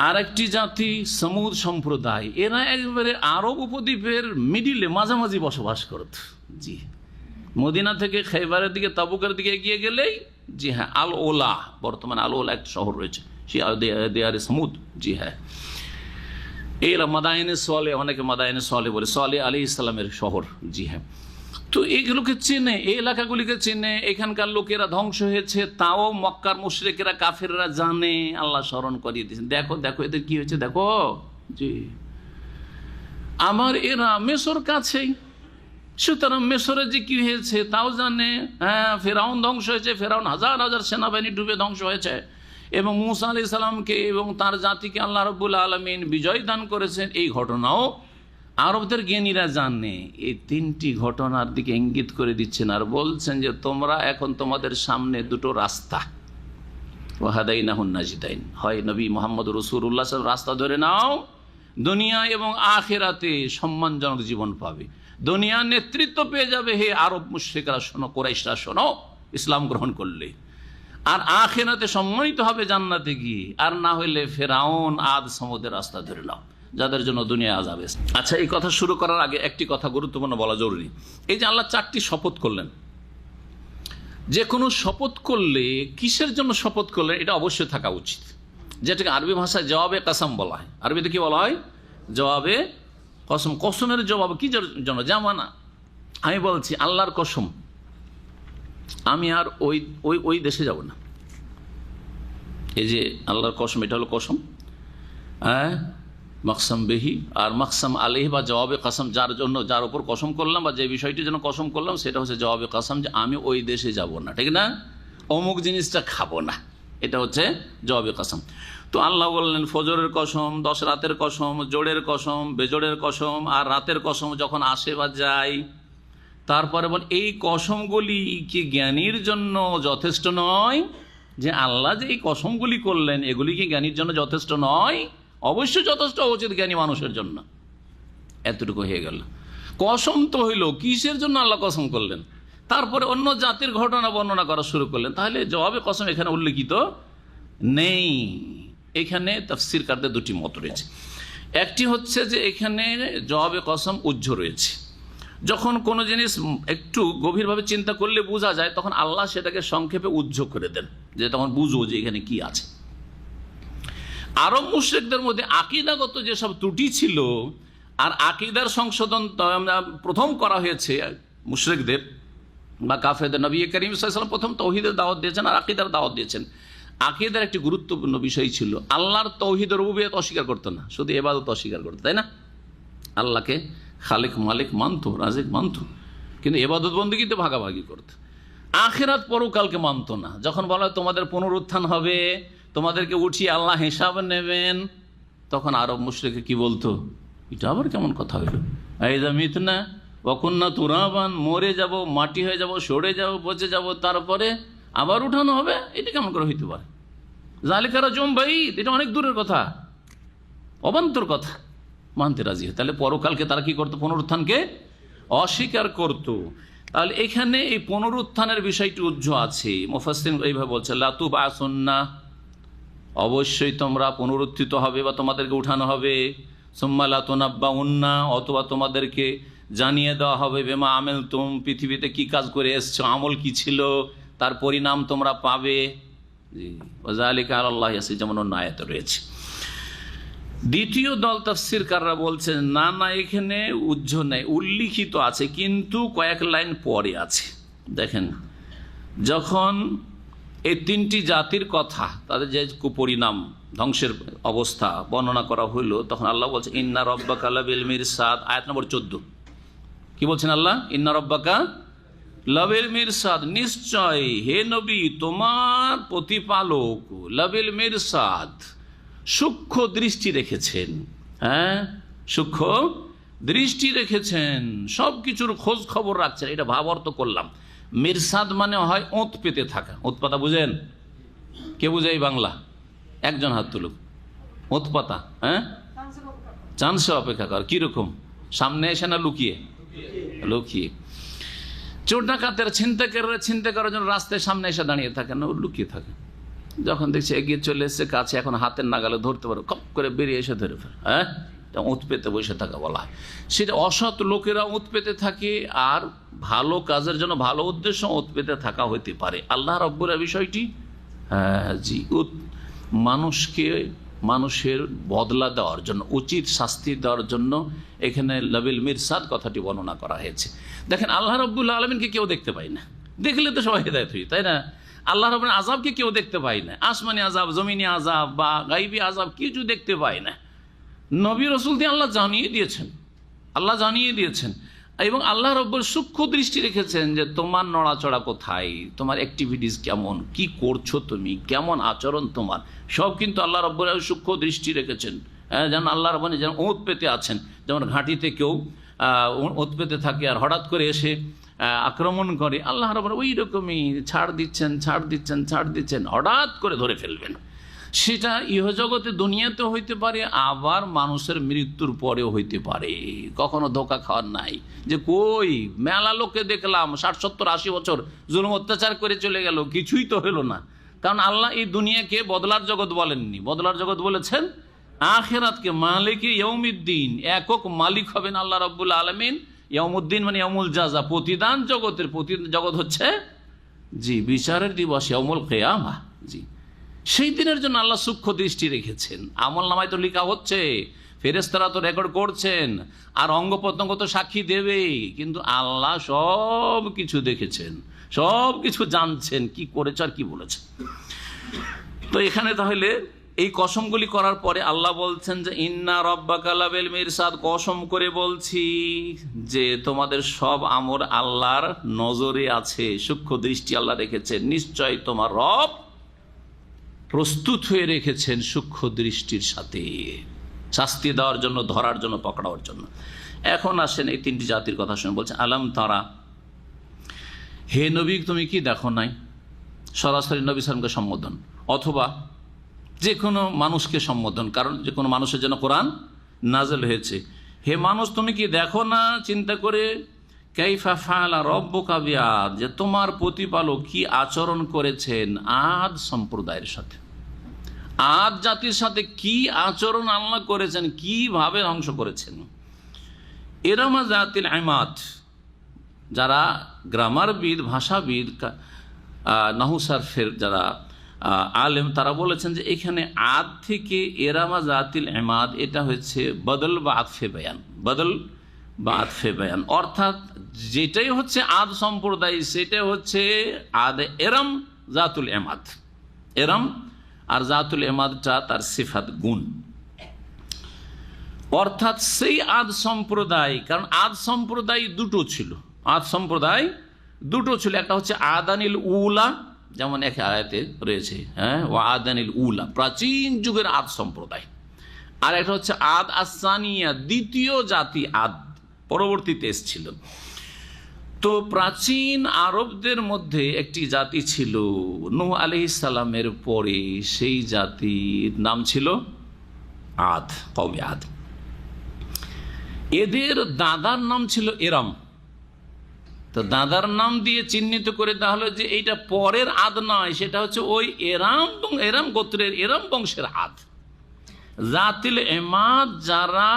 আর একটি জাতি সমুদ সম্প্রদায়, এরা একবারে আরব উপদ্বীপের মিডিলে, মাঝামাঝি বসবাস করত। জি, মদিনা থেকে খাইবারের দিকে, তাবুকের দিকে এগিয়ে গেলেই, জি হ্যাঁ, আল ওলা, বর্তমানে আল ওলা একটা শহর রয়েছে, সে দেয়ারে সমুদ। জি হ্যাঁ, এরা মাদায়েনে সোয়ালে, অনেকে মাদায়েনে সোয়ালে বলে, সোয়ালে আলী ইসলামের শহর। জি হ্যাঁ, তো এইগুলোকে চেনে, এই এলাকাগুলিকে চেনে। এখানকার লোকেরা ধ্বংস হয়েছে, তাও মক্কার মুশরিকেরা কাফেররা জানে। আল্লাহ স্মরণ করিয়ে দিয়েছেন, দেখো দেখো এদের কি হয়েছে দেখো। জি, আমার এরা মেসর কাছেই, সুতরাং মেসরে যে কি হয়েছে তাও জানে। হ্যাঁ, ফেরাউন ধ্বংস হয়েছে, ফেরাউন হাজার হাজার সেনাবাহিনী ডুবে ধ্বংস হয়েছে, এবং মুসা আলাইহিস সালামকে এবং তার জাতিকে আল্লাহ রাব্বুল আলামিন বিজয় দান করেছেন, এই ঘটনাও আরবদের জ্ঞানীরা জানে। এই 3টি ঘটনার দিকে ইঙ্গিত করে দিচ্ছেন আর বলছেন যে তোমরা এখন তোমাদের সামনে 2টো রাস্তা, ওয়াহাদাইনাহুন নাজিদাইন, হয় নবী মুহাম্মদ রাসূলুল্লাহ সাল্লাল্লাহু আলাইহি ওয়াসাল্লাম রাস্তা ধরে নাও, দুনিয়া এবং আখিরাতে সম্মানজনক জীবন পাবে, দুনিয়া নেতৃত্ব পেয়ে যাবে। হে আরব মুশরিকরা শোনো, কুরাইশরা শোনো, ইসলাম গ্রহণ করলে, আর আখিরাতে সম্মানিত হবে জান্নাতে গিয়ে। আর না হইলে ফেরাউন আদ সমুদের রাস্তা ধরে নাও, যাদের জন্য দুনিয়া আযাব। আচ্ছা, এই কথা শুরু করার আগে একটি কথা গুরুত্বপূর্ণ বলা জরুরি। এই যে আল্লাহ 4টি শপথ করলেন, যে কোনো শপথ করলে কিসের জন্য শপথ করলেন এটা অবশ্যই থাকা উচিত, যেটাকে আরবি ভাষায় জবাবে কাসাম বলা হয়। আরবিতে কি বলা হয়? জবাবে কসম। কসমের জবাব কি জন্য? যেমন আমি বলছি আল্লাহর কসম, আমি আর ওই দেশে যাব না। এই যে আল্লাহর কসম, এটা হলো কসম। হ্যাঁ, মাকসাম বেহি আর মাকসাম আলাইহি বা জবাবে কাসম, যার জন্য, যার উপর কসম করলাম বা যে বিষয়টির জন্য কসম করলাম সেটা হচ্ছে জবাবে কাসম, যে আমি ওই দেশে যাব না, ঠিক না, অমুক জিনিসটা খাবো না, এটা হচ্ছে জবাবে কাসম। তো আল্লাহ বললেন ফজরের কসম, 10 রাতের কসম, জোড়ের কসম, বেজোড়ের কসম, আর রাতের কসম যখন আসে বা যায়। তারপরে বল এই কসমগুলি কি জ্ঞানীর জন্য যথেষ্ট নয়? যে আল্লাহ যে এই কসমগুলি করলেন এগুলি কি জ্ঞানীর জন্য যথেষ্ট নয়? অবশ্যই যথেষ্ট উচিত জ্ঞানী মানুষের জন্য। এতটুকু হয়ে গেল। কসম তো হইল, কিসের জন্য আল্লাহ কসম করলেন? তারপরে অন্য জাতির ঘটনা বর্ণনা করা শুরু করলেন। তাহলে জবাবে কসম এখানে উল্লেখিত নেই। এখানে তাফসীরকারদের 2টি মত রয়েছে। একটি হচ্ছে যে এখানে জবাবে কসম উজ্জ্ব রয়েছে, যখন কোনো জিনিস একটু গভীরভাবে চিন্তা করলে বোঝা যায় তখন আল্লাহ সেটাকে সংক্ষেপে উজ্জ্ব করে দেন, যে তখন বুঝো যে এখানে কি আছে। আরব মুশরিকদের মধ্যে আকীদাগত যেসব ত্রুটি ছিল, আর আকীদার সংশোধন প্রথম করা হয়েছে মুশরিকদের বা কাফেরদের। নবী করিম সাল্লাল্লাহু আলাইহি ওয়াসাল্লাম প্রথম তাওহীদের দাওয়াত দিয়েছেন আর আকীদার দাওয়াত দিয়েছেন। আকীদার একটি গুরুত্বপূর্ণ বিষয় ছিল আল্লাহর তাওহীদ রুবুবিয়্যত অস্বীকার করতো না, শুধু ইবাদত অস্বীকার করতো, তাই না? আল্লাহকে খালিক মালিক মানতো, রাজিক মানতো, কিন্তু ইবাদত বন্দেগীতে ভাগাভাগি করতো। আখিরাত পরকালকে মানতো না। যখন বলা হয় তোমাদের পুনরুত্থান হবে, তোমাদেরকে উঠিয়ে আল্লাহ হিসাব নেবেন, তখন আরব মুশরিক কি বলতো? এটা আবার কেমন কথা হইল? আইযা মিতনা ওয়াকুন্না তুরাবান, মরে যাব, মাটি হয়ে যাব, সরে যাব, পচে যাব, তারপরে আবার উঠানো হবে, এটা কেমন করে হইতে পারে? যালিকা রাজুম বাইদ, এটা অনেক দূরের কথা, অবান্তর কথা, মানতে রাজি হয়। তাহলে পরকালকে তারা কি করতো? পুনরুত্থানকে অস্বীকার করত। তাহলে এখানে এই পুনরুত্থানের বিষয়টি উজ্জ্ব আছে। মুফাসসির এইভাবে বলছে লা তুবআসুন্না, অবশ্যই তোমরা পুনরুত্থিত হবে বা তোমাদেরকে উঠানো হবে। সুম্মা লা তুনাব্বাউন্না, অথবা তোমাদেরকে জানিয়ে দেওয়া হবে বেমা আমিলতুম, পৃথিবীতে কি কাজ করে এসছো, আমল কি ছিল, তার পরিণাম তোমরা পাবে। জি, ওয়াযালিকা আলাল্লাহি ইয়াসির, যেমন অন্য আয়াতে রয়েছে। দ্বিতীয় দল তাফসীরকাররা বলছেন না না, এখানে উজ্জ্ব নেই, উল্লিখিত আছে কিন্তু কয়েক লাইন পরে আছে। দেখেন, যখন এই তিনটি জাতির কথা, তাদের যে কুপরিণাম, ধ্বংসের অবস্থা বর্ণনা করা হইল, তখন আল্লাহ বলছে ইন্না রব্বাকা লাবিল মিরসাদ, আয়াত নম্বর 14। কি বলছেন আল্লাহ? ইন্না রব্বাকা লাবিল মিরসাদ, নিশ্চয় হে নবী তোমার প্রতিপালক লাবিল মিরসাদ, সূক্ষ্ম দৃষ্টি রেখেছেন। হ্যাঁ, সূক্ষ্ম দৃষ্টি রেখেছেন, সব কিছুর খোঁজ খবর রাখছেন। এটা ভাব অর্থ করলাম। মিরসাদ মানে হয় ওঁত পেতে থাকা। ওঁত পাতা বুঝেন? কে বুঝে এই বাংলা? একজন হাত তুলুক। ওঁত পাতা, হ্যাঁ, চান্সে অপেক্ষা কর। কিরকম? সামনে এসে না লুকিয়ে? লুকিয়ে। চোর ডাকাতের ছিনতাই করার জন্য রাস্তায় সামনে এসে দাঁড়িয়ে থাকে না, ও লুকিয়ে থাকে। যখন দেখছে এগিয়ে চলে এসছে কাছে, এখন হাতের নাগালে ধরতে পারো, কপ করে বেরিয়ে এসে ধরে ফেলে। হ্যাঁ, উঁত পেতে বসে থাকা বলা হয়। সেটা অসৎ লোকেরা উঁত পেতে থাকে, আর ভালো কাজের জন্য, ভালো উদ্দেশ্য উঁত পেতে থাকা হইতে পারে। আল্লাহ রাব্বুল বিষয়টি, হ্যাঁ জি, মানুষের বদলা দেওয়ার জন্য, উচিত শাস্তি দেওয়ার জন্য এখানে লাবিল মিরসাদ কথাটি বর্ণনা করা হয়েছে। দেখেন, আল্লাহ রাব্বুল আলামিনকে কেউ দেখতে পায় না, দেখলে তো সবাই হেদায়েত হই, তাই না? আল্লাহ রাব্বুল আযাবকে কেউ দেখতে পায় না, আসমানি আযাব, জমিনি আযাব বা গায়বী আযাব কিছু দেখতে পায় না। নবী রাসূল দিয়ে আল্লাহ জানিয়ে দিয়েছেন, এবং আল্লাহ রাব্বুল সূক্ষ্ম দৃষ্টি রেখেছেন যে তোমার নড়াচড়া কোথায়, তোমার অ্যাক্টিভিটিস কেমন, কি করছো তুমি, কেমন আচরণ তোমার, সব কিন্তু আল্লাহ রাব্বুল সূক্ষ্ম দৃষ্টি রেখেছেন। যেন আল্লাহ রাব্বুল যেন ওঁত পেতে আছেন, যেমন ঘাঁটিতে কেউ ওঁত পেতে থাকে আর হঠাৎ করে এসে আক্রমণ করে, আল্লাহ রাব্বুল ওই রকমই ছাড় দিচ্ছেন, হঠাৎ করে ধরে ফেলবেন। সেটা ইহজগতে, দুনিয়াতে হইতে পারে, আবার মানুষের মৃত্যুর পরেও হইতে পারে। কখনো ধোকা খাওয়ার নাই যে কই মেলা লোককে দেখলাম 60, 70, 80 বছর জুলুম অত্যাচার করে চলে গেল, কিছুই তো হলো না। কারণ আল্লাহ এই দুনিয়াকে বদলার জগৎ বলেননি, বদলার জগৎ বলেছেন আখিরাতকে। মালিকে ইয়াউমিদ্দিন, একক মালিক হবেন আল্লাহ রাব্বুল আলামিন। ইয়াউমুদ্দিন মানে ইয়াউমুল জাযা, প্রতিদান জগতের প্রতিদান জগৎ হচ্ছে জি বিচারের দিবস, ইয়াউমুল কিয়ামা। জি, সেই দিনের জন্য আল্লাহ সূক্ষ্ম দৃষ্টি রেখেছেন। আমল নামায় তো লেখা হচ্ছে, ফেরেশতারা তো রেকর্ড করছেন, আর অঙ্গ প্রত্যঙ্গ তো সাক্ষী দেবে, কিন্তু আল্লাহ সব কিছু দেখেছেন, সব কিছু জানছেন, কি করেছে আর কি বলেছে। তো এখানে তাহলে এই কসমগুলি করার পরে আল্লাহ বলছেন যে ইন্না রব্বাকা লাবিল মিরসাদ, কসম করে বলছি যে তোমাদের সব আমল আল্লাহর নজরে আছে, সূক্ষ্ম দৃষ্টি আল্লাহ রেখেছেন। নিশ্চয় তোমার রব প্রস্তুত হয়ে রেখেছেন সূক্ষ্ম দৃষ্টির সাথে, শাস্তি দেওয়ার জন্য, ধরার জন্য, পকড়াবার জন্য। এখন আসেন এই তিনটি জাতির কথা শুনে বলছেন আলাম তারা, হে নবী তুমি কি দেখো নাই? সরাসরি নবী সালামকে সম্বোধন, অথবা যে কোনো মানুষকে সম্বোধন, কারণ যে কোনো মানুষের জন্য কোরআন নাযিল হয়েছে। হে মানুষ তুমি কি দেখো না, চিন্তা করে, কাইফা ফাআলা রাব্বুকা বিআদ, যে তোমার প্রতিপালক কি আচরণ করেছেন আদ সম্প্রদায়ের সাথে, আদ জাতির সাথে কি আচরণ আল্লাহ করেছেন, কিভাবে ধ্বংস করেছেন। ইরামা যাতিল ইমাদ, যারা গ্রামারবিদ, ভাষাবিদ, নাহু সারফের যারা আলেম, তারা বলেছেন যে এখানে আদ থেকে ইরামা যাতিল ইমাদ, এটা হচ্ছে বদল বা আতফে বায়ান, বদল বা আতফে বায়ান, অর্থাৎ যেটাই হচ্ছে আদ সম্প্রদায় সেটাই হচ্ছে আদ এরম জাতুল এমাদ। এরম আর জাতুল এমাদটা তার সিফাত, গুণ, অর্থাৎ সেই আদ সম্প্রদায়। কারণ আদ সম্প্রদায় দুটো ছিল, একটা হচ্ছে আদানিল উলা, যেমন এক আয়াতে রয়েছে, হ্যাঁ, ও আদানিল উলা, প্রাচীন যুগের আদ সম্প্রদায়। আর একটা হচ্ছে আদ আসানিয়া, দ্বিতীয় জাতি আদ, পরবর্তীতে এসেছিল। তো প্রাচীন আরবদের মধ্যে একটি জাতি ছিল নূহ আলাইহিস সালামের পরে, সেই জাতির নাম ছিল আদ, কওমে আদ। এদের দাদার নাম ছিল এরাম। তো দাদার নাম দিয়ে চিহ্নিত করে দেওয়া হলো যে এইটা পরের আদ নয়, সেটা হচ্ছে ওই এরাম গোত্রের, এরাম বংশের আদ। জাতিল এমাদ যারা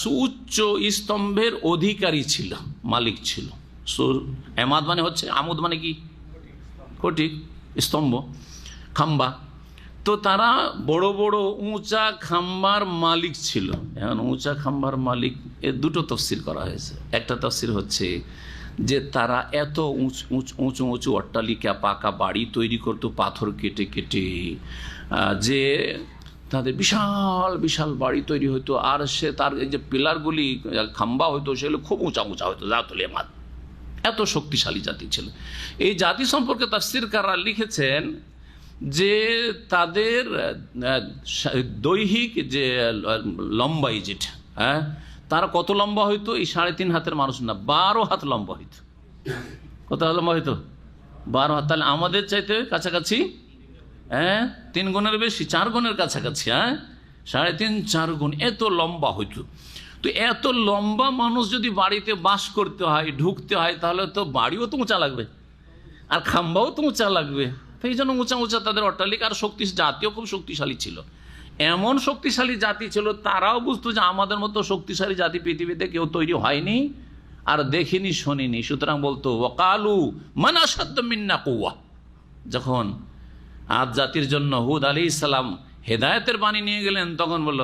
সুউচ্চ স্তম্ভের অধিকারী ছিল, মালিক ছিল। এমাদ মানে হচ্ছে, আমুদ মানে কি, কোটি, স্তম্ভ, খাম্বা। তো তারা বড় বড় উঁচা খাম্বার মালিক ছিল। এখন উঁচা খাম্বার মালিক এর দুটো তফসির করা হয়েছে। একটা তফসির হচ্ছে যে তারা এত উঁচু উঁচু অট্টালিকা, পাকা বাড়ি তৈরি করতো পাথর কেটে কেটে, যে তাদের বিশাল বিশাল বাড়ি তৈরি হতো। আর সে তার যে পিলারগুলি, খাম্বা হতো, সেগুলো খুব উঁচা উঁচা হতো। জাতুল এমাদ এত শক্তিশালী জাতি ছিল। এই জাতি সম্পর্কে তাফসীরকাররা লিখেছেন যে তাদের দৈহিক যে লম্বাই যেটা, হ্যাঁ, তারা কত লম্বা হইতো? এই 3.5 হাতের মানুষ না, 12 হাত লম্বা হইতো। কত লম্বা হইতো? 12 হাত। তাহলে আমাদের চাইতে কাছাকাছি, হ্যাঁ, 3 গুণের বেশি, 4 গুণের কাছাকাছি, হ্যাঁ, 3.5-4 গুণ এত লম্বা হইতো। তো এত লম্বা মানুষ যদি বাড়িতে বাস করতে হয়, ঢুকতে হয়, তাহলে তো বাড়িও তো উঁচা লাগবে, আর খাম্বাও তো উঁচা লাগবে। তো এই জন্য উঁচা উঁচা তাদের অট্টালিকা। আর জাতিও খুব শক্তিশালী ছিল। এমন শক্তিশালী জাতি ছিল, তারাও বুঝতো যে আমাদের মতো শক্তিশালী জাতি পৃথিবীতে কেউ তৈরি হয়নি, আর দেখিনি, শোনেনি। সুতরাং বলতো ওয়াকালু মান আশাদ্দু মিন্না কুওয়া। যখন আদ জাতির জন্য হুদ আলাইহিস সালাম হেদায়েতের বাণী নিয়ে গেলেন, তখন বলল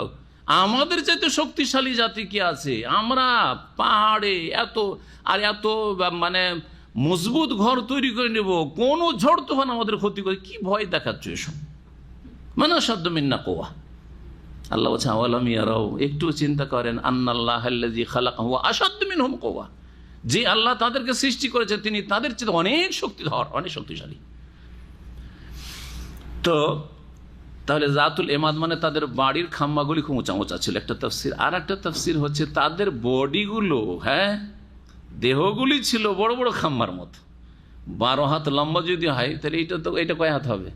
আমাদের চাইতে শক্তিশালী জাতি কি আছে? আমরা পাহাড়ে এত মানে মজবুত ঘর তৈরি করে নেব, কোনো ঝড় তুফান আমাদের ক্ষতি করে, কি ভয় দেখাচ্ছ এসব? মান আশাদ্দু মিন্না কুওয়া। আল্লাহ বলছেন আওয়ালাম ইয়ারাও, একটু চিন্তা করেন, আন্নাল্লাহ আল্লাযী খালাকাহু আশাদ্দু মিনহুম কুওয়া, যে আল্লাহ তাদেরকে সৃষ্টি করেছে তিনি তাদের চেয়ে অনেক শক্তিধর, অনেক শক্তিশালী। তো তাহলে জাতুল এমাদ মানে তাদের বাড়ির খাম্বাগুলি খুব উঁচা উঁচা ছিল, একটা তাফসীর। আর একটা তাফসীর হচ্ছে তাদের বডিগুলো, হ্যাঁ, দেহগুলি ছিল বড় বড় খাম্বার মতো। 12 হাত লম্বা যদি হয়, তাহলে এটা কয় হাত হবে?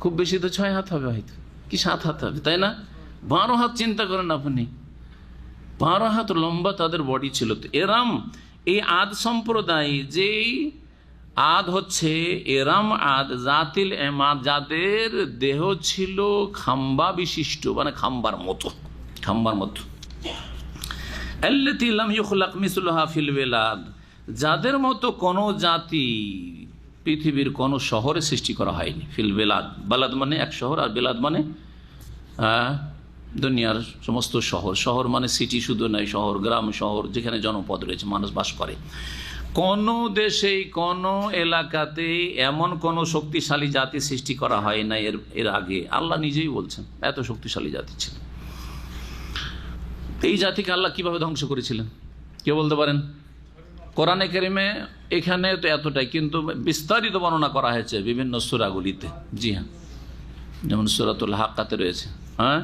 খুব বেশি তো 6 হাত হবে, হয়তো কি 7 হাত হবে, তাই না? 12 হাত চিন্তা করেন আপনি, 12 হাত লম্বা তাদের বডি ছিল। তো এরাম, এই আদ সম্প্রদায়, যেই আদ হচ্ছে এরাম আদ, জাতিল এমাদ, যাদের দেহ ছিল খাম্বা বিশিষ্ট, মানে খাম্বার মতো, খাম্বার মতো। আল্লাতী লাম ইউখলাক মিসলুহা ফিল বিলাদ, যাদের মতো কোনো জাতি পৃথিবীর কোনো শহরে সৃষ্টি করা হয়নি। ফিল বিলাদ, বালাদ মানে এক শহর, আর বিলাদ মানে দুনিয়ার সমস্ত শহর। শহর মানে সিটি শুধু নয়, শহর, গ্রাম, শহর যেখানে জনপদ রয়েছে, মানুষ বাস করে। কোন দেশেই, কোন এলাকাতে এমন কোন শক্তিশালী জাতি সৃষ্টি করা হয় না এর আগে। আল্লাহ নিজেই বলছেন এত শক্তিশালী জাতি ছিল। এই জাতিকে আল্লাহ কিভাবে ধ্বংস করেছিলেন কে বলতে পারেন? কোরআনে কারিমে এখানে তো এতটাই, কিন্তু বিস্তারিত বর্ণনা করা হয়েছে বিভিন্ন সূরাগুলিতে। জি হ্যাঁ, যেমন সূরাতুল হাক্কাতে রয়েছে, হ্যাঁ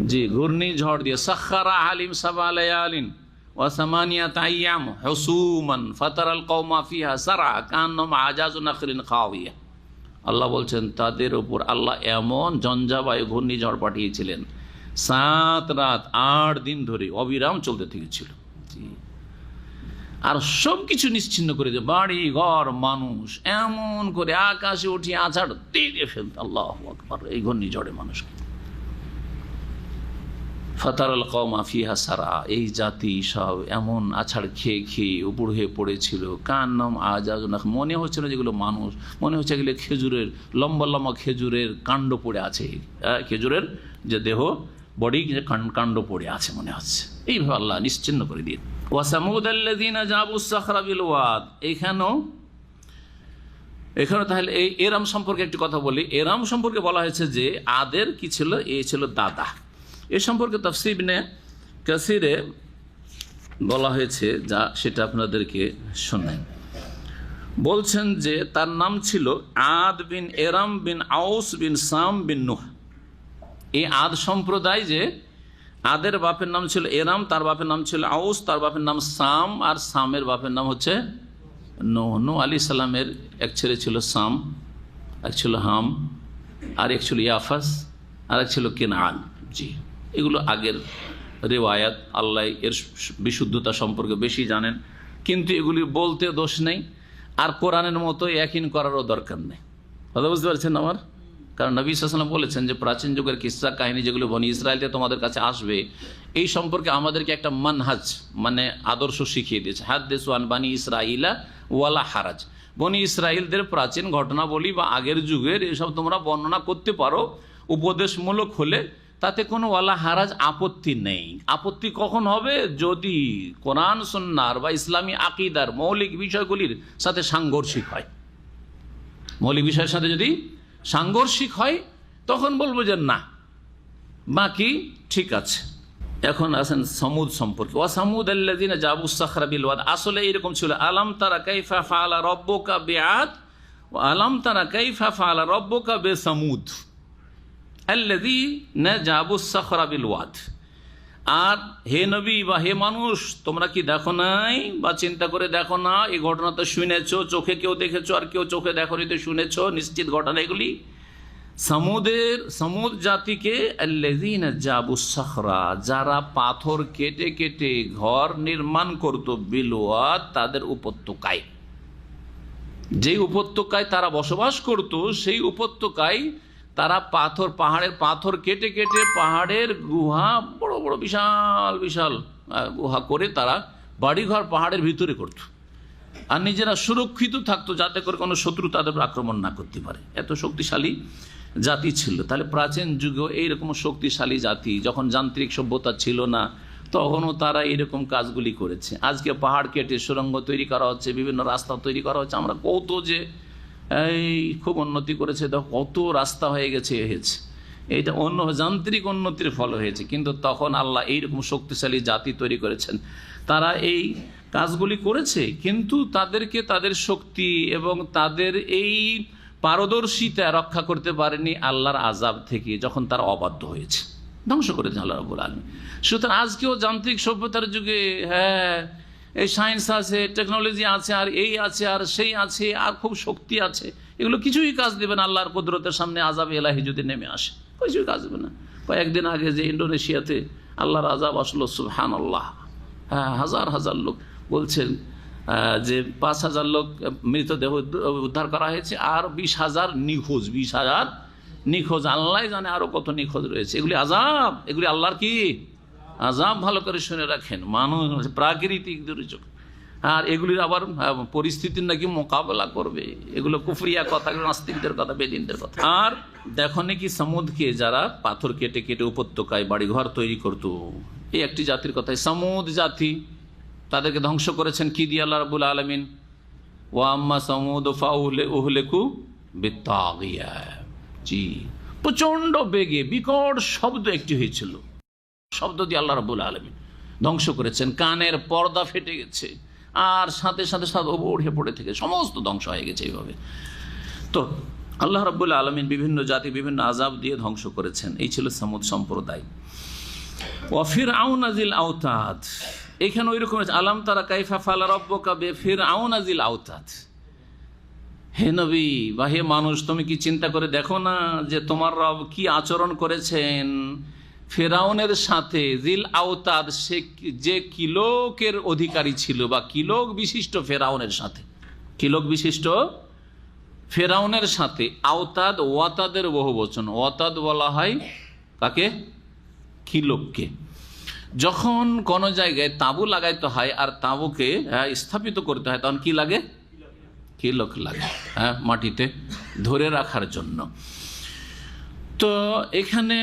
জি, ঘূর্ণিঝড় দিয়ে সাখারা আলিম সাবা লায়ালিন ওয়া সামানিয়াত আইয়াম হুসুমান ফাতারাল কওমা ফিহা সারআ কান্নাহুম আজাজু নাখরিন খাওয়িয়া। আল্লাহ বলছেন তাদের উপর আল্লাহ এমন ঝঞ্ঝাবায়ু ঘূর্ণিঝড় পাঠিয়েছিলেন, 7 রাত 8 দিন ধরে অবিরাম চলতে থেকেছিল। আর সব কিছু নিশ্চিন্ন করে দিয়ে বাড়ি ঘর মানুষ এমন করে আকাশে উঠিয়ে আছাড় দিয়ে ফেলত। আল্লাহু আকবার। এই ঘূর্ণিঝড়ে মানুষকে ফাতারাল কওমা ফিহা সারআ, এই জাতি সব এমন আছাড় খেয়ে খেয়ে উপর হয়ে পড়েছিল। কান্নাহুম আজাজু নাখ, মনে হচ্ছে না যেগুলো মানুষ, মনে হচ্ছে এগুলো খেজুরের লম্বা লম্বা খেজুরের কাণ্ড পড়ে আছে, খেজুরের যে দেহ বডি কাণ্ড পড়ে আছে মনে হচ্ছে। এইভাবে আল্লাহ নিশ্চিন্ন করে দিয়ে। ওয়া সামুদাল্লাযীনা জাবুস সাখরা বিল ওয়াদ, এখানে তাহলে এই এরাম সম্পর্কে একটি কথা বলি। এরাম সম্পর্কে বলা হয়েছে যে আদের কি ছিল, এ ছিল দাদা। এ সম্পর্কে তাফসীর ইবনে কাসিরে বলা হয়েছে, যা সেটা আপনাদেরকে শোনাই। বলছেন যে তার নাম ছিল আদ বিন এরাম বিন আউস বিন সাম বিন নূহ। এই আদ সম্প্রদায়, যে আদের বাপের নাম ছিল এরাম, তার বাপের নাম ছিল আউস, তার বাপের নাম সাম, আর সামের বাপের নাম হচ্ছে নূহ। নূহ আলাইহিস সালামের এক ছেলে ছিল সাম, এক ছিল হাম, আর এক ছিল ইয়াফাস, আর এক ছিল কেনান। জি, এগুলো আগের রেওয়ায়াত। আল্লাহ এর বিশুদ্ধতা সম্পর্কে বেশি জানেন, কিন্তু এগুলি বলতে দোষ নেই, আর কোরআনের মতো ইয়াকিন করারও দরকার নেই। কথা বুঝতে পারছেন আমার? কারণ নবী সাল্লাল্লাহু আলাইহি ওয়াসাল্লাম বলেছেন যে প্রাচীন যুগের কিসসা কাহিনী যেগুলো বনি ইসরায়েলতে তোমাদের কাছে আসবে, এই সম্পর্কে আমাদেরকে একটা মানহাজ মানে আদর্শ শিখিয়ে দিয়েছে। হাদ্দিসু আন বানি ইসরাইলা ওয়ালা হারাজ, বনি ইসরায়েলদের প্রাচীন ঘটনাবলী বা আগের যুগের এসব তোমরা বর্ণনা করতে পারো উপদেশমূলক হলে, তাতে কোনো ওয়ালা হারাজ আপত্তি নেই। আপত্তি কখন হবে? যদি কোরআন সুন্নাহর বা ইসলামী আকীদার মৌলিক বিষয়গুলির সাথে সাংঘর্ষিক হয়। মৌলিক বিষয়ের সাথে যদি সাংঘর্ষিক হয় তখন বলবো যে না, বাকি ঠিক আছে। এখন আছেন সমুদ সম্পর্কে। ওয়া সামুদ আল্লাযিনা জাবুস সাখরা বিল ওয়াদ, আসলে এরকম ছিল। আলাম তারা কাইফা ফাআলা রাব্বুকা বিআদ ওয়া আলাম তারা কাইফা ফাআলা রাব্বুকা বিসামুদ আল্লাযিনা জাবুস সাখরা বিল ওয়াদ। আর হে নবী বা হে মানুষ, তোমরা কি দেখো নাই বা চিন্তা করে দেখো না? এই ঘটনা তো শুনেছো, চোখে কেউ দেখেছো আর কেউ চোখে দেখোনি, তো শুনেছো নিশ্চিত ঘটনা এগুলি। সমুদ জাতিকে আল্লাযীনা জাবুস সাখরা, যারা পাথর কেটে কেটে ঘর নির্মাণ করত, বিল ওয়াদ, তাদের উপত্যকায়। যেই উপত্যকায় তারা বসবাস করত সেই উপত্যকায় তারা পাহাড়ের পাথর কেটে কেটে পাহাড়ের গুহা, বড় বড় বিশাল বিশাল গুহা করে তারা বাড়িঘর পাহাড়ের ভিতরে করত, আর নিজেরা সুরক্ষিত থাকতো যাতে করে কোনো শত্রু তাদের আক্রমণ না করতে পারে। এত শক্তিশালী জাতি ছিল। তাহলে প্রাচীন যুগেও এইরকম শক্তিশালী জাতি, যখন যান্ত্রিক সভ্যতা ছিল না তখনও তারা এইরকম কাজগুলি করেছে। আজকে পাহাড় কেটে সুড়ঙ্গ তৈরি করা হচ্ছে, বিভিন্ন রাস্তা তৈরি করা হচ্ছে, আমরা কত যে এই খুব উন্নতি করেছে, কত রাস্তা হয়ে গেছে, হয়েছে, এইটা অন্য যান্ত্রিক উন্নতির ফল হয়েছে। কিন্তু তখন আল্লাহ এইরকম শক্তিশালী জাতি তৈরি করেছেন, তারা এই কাজগুলি করেছে, কিন্তু তাদেরকে তাদের শক্তি এবং তাদের এই পারদর্শিতা রক্ষা করতে পারেনি আল্লাহর আযাব থেকে, যখন তারা অবাধ্য হয়েছে, ধ্বংস করেছেন আল্লাহ রাব্বুল আলামিন। সুতরাং আজকেও যান্ত্রিক সভ্যতার যুগে এই সায়েন্স আছে, টেকনোলজি আছে, আর এই আছে, আর সেই আছে, আর খুব শক্তি আছে, এগুলো কিছুই কাজ দেবে না আল্লাহর কুদরতের সামনে আযাব ইলাহি যদি নেমে আসে, কিছুই কাজ দেবে না। কয়েকদিন আগে যে ইন্দোনেশিয়াতে আল্লাহর আযাব আসলো, সুবহানাল্লাহ, হাজার হাজার লোক বলছেন যে 5,000 লোক মৃতদেহ উদ্ধার করা হয়েছে, আর 20,000 নিখোঁজ, 20,000 নিখোঁজ, আল্লাহ জানে আরো কত নিখোঁজ রয়েছে। এগুলি আযাব, এগুলি আল্লাহর কি আযাব, ভালো করে শুনে রাখেন। মানুষ প্রাকৃতিক দুর্যোগ, আর এগুলির আবার পরিস্থিতির নাকি মোকাবেলা করবে, এগুলো কুফরিয়া কথা, নাস্তিকদের কথা, বেদিনদের কথা। আর দেখো নাকি সমুদকে, যারা পাথর কেটে কেটে উপত্যকায় বাড়িঘর তৈরি করত, এই একটি জাতির কথাই সমুদ জাতি, তাদেরকে ধ্বংস করেছেন কি দিয়ে আল্লাহ রাব্বুল আলামিন? ওয়া আম্মা সমুদ ফাউহলিকু বিত্তাগিয়া, জি, প্রচন্ড বেগে বিকট শব্দ একটি হয়েছিল, শব্দ দিয়ে আল্লাহ রাব্বুল আলামিন ধ্বংস করেছেন। কানের পর্দা ফেটে গেছে, আর সাথে সাথে ওড়ে পড়ে থেকে সমস্ত ধ্বংস হয়ে গেছে এইভাবে। তো আল্লাহ রাব্বুল আলামিন বিভিন্ন জাতি বিভিন্ন আযাব দিয়ে ধ্বংস করেছেন। এই ছিল সমুদ সম্প্রদায়। ওয়া ফিরআউন যিল আওতাদ, এখানে ওই রকম আলাম তারা কাইফা ফাআলা রাব্বুকা বিফিরআউন যিল আওতাদ। হে নবী বা হে মানুষ, তুমি কি চিন্তা করে দেখো না যে তোমার রব কি আচরণ করেছেন ফেরাউনের সাথে, জিল আওতাদ, সে যে কিলোকের অধিকারী ছিল বা কিলোক বিশিষ্ট ফেরাউনের সাথে, কিলোক বিশিষ্ট ফেরাউনের সাথে। আওতাদ ওয়াতাদের বহু বচন, ওয়াতাদ বলা হয় কাকে? কিলোককে। যখন কোনো জায়গায় তাঁবু লাগাইতে হয় আর তাঁবুকে স্থাপিত করতে হয়, তখন কি লাগে? কিলোক লাগে, মাটিতে ধরে রাখার জন্য। তো এখানে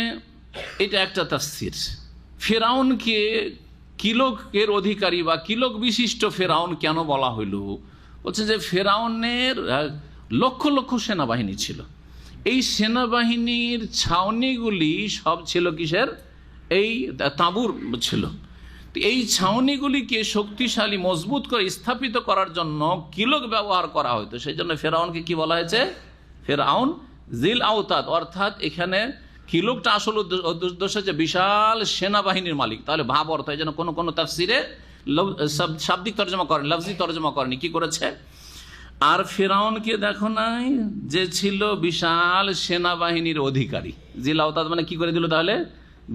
এটা একটা তাফসীর। ফেরাউনকে কিলোকের অধিকারী বা কিলোক বিশিষ্ট ফেরাউন কেন বলা হইল? বলছে যে ফেরাউনের লক্ষ লক্ষ সেনাবাহিনী ছিল, এই সেনাবাহিনীর ছাউনিগুলি সব ছিল কিসের? এই তাঁবুর ছিল। এই ছাউনিগুলিকে শক্তিশালী মজবুত করে স্থাপিত করার জন্য কিলোক ব্যবহার করা হতো। সেই জন্য ফেরাউনকে কি বলা হয়েছে? ফেরাউন জিল আওতাদ, অর্থাৎ এখানে কিলোকটা আসল উদ্দেশ্য হচ্ছে বিশাল সেনাবাহিনীর মালিক। তাহলে ভাব অর্থ, এই জন্য কোনো কোনো তাফসিরে শাব্দিক তর্জমা করেন, লফজি তর্জমা করেনি, কি করেছে? আর ফেরাউনকে দেখো নাই যে ছিল বিশাল সেনাবাহিনীর অধিকারী। জিল আওতাদ মানে কি করে দিল তাহলে?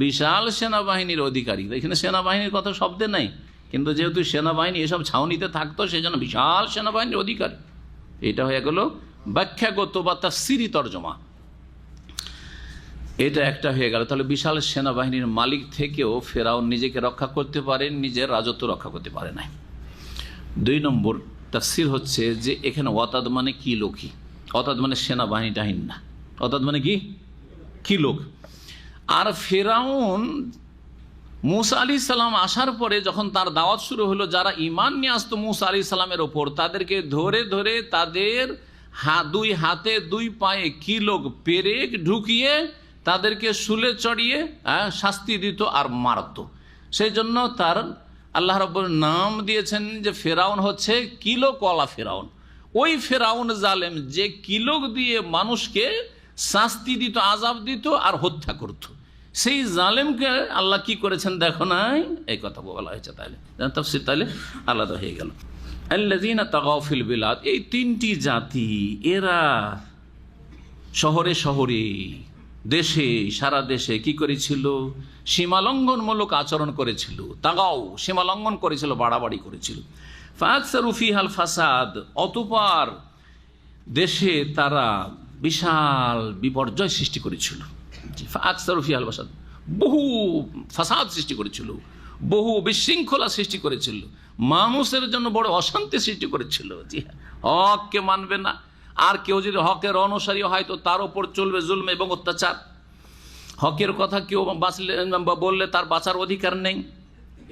বিশাল সেনাবাহিনীর অধিকারী। এখানে সেনাবাহিনীর কথা শব্দে নাই, কিন্তু যেহেতু সেনাবাহিনী এসব ছাউনিতে থাকতো সেই জন্য বিশাল সেনাবাহিনীর অধিকারী। এটা হয়ে গেল ব্যাখ্যাগত বা তাফসিরি তর্জমা। এটা একটা হয়ে গেল। তাহলে বিশাল সেনাবাহিনীর মালিক থেকেও ফেরাউন নিজেকে রক্ষা করতে পারে, নিজের রাজত্ব রক্ষা করতে পারে না। 2 নম্বর তাফসীর হচ্ছে যে এখানে ওয়াতাদ মানে কি লোকই, অতাদ মানে সেনাবাহিনী টাহিন না, অতাদ মানে কি লোক। আর ফেরাউন মূসা আলাইহিস সালাম আসার পরে যখন তার দাওয়াত শুরু হলো, যারা ঈমান নিয়ে আসতো মূসা আলাইহিস সালামের ওপর, তাদেরকে ধরে ধরে তাদের 2 হাতে 2 পায়ে কি লোক পেরেক ঢুকিয়ে তাদেরকে শুলে চড়িয়ে শাস্তি দিত আর মারত। সেই জন্য তার আল্লাহ রাব্বুল নাম দিয়েছেন যে ফেরাউন হচ্ছে কিলোকলা ফেরাউন। ওই ফেরাউন জালেম যে কিলোক দিয়ে মানুষকে শাস্তি দিত, আযাব দিত আর হত্যা করত, সেই জালেমকে আল্লাহ কি করেছেন দেখো নাই, এই কথা বলা হয়েছে। তাহলে তাফসীর তাহলে আলাদা হয়ে গেল। আল্লাযীনা তাগাও ফিল বিলাদ, এই 3টি জাতি এরা শহরে শহরে দেশে সারা দেশে কি করেছিল, সীমালঙ্ঘনমূলক আচরণ করেছিল। তাগাও সীমালঙ্ঘন করেছিল, বাড়াবাড়ি করেছিল। ফাকসারু ফিহাল ফাসাদ, অতঃপর দেশে তারা বিশাল বিপর্যয় সৃষ্টি করেছিল। ফাকসারু ফিহাল ফাসাদ, বহু ফাসাদ সৃষ্টি করেছিল, বহু বিশৃঙ্খলা সৃষ্টি করেছিল, মানুষের জন্য বড় অশান্তি সৃষ্টি করেছিল। জি হ্যাঁ, হককে মানবে না, আর কেউ যদি হকের অনুসারী হয় তো তার উপর চলবে জুলম এবং অত্যাচার। হকের কথা কেউ বললে তার বাঁচার অধিকার নেই।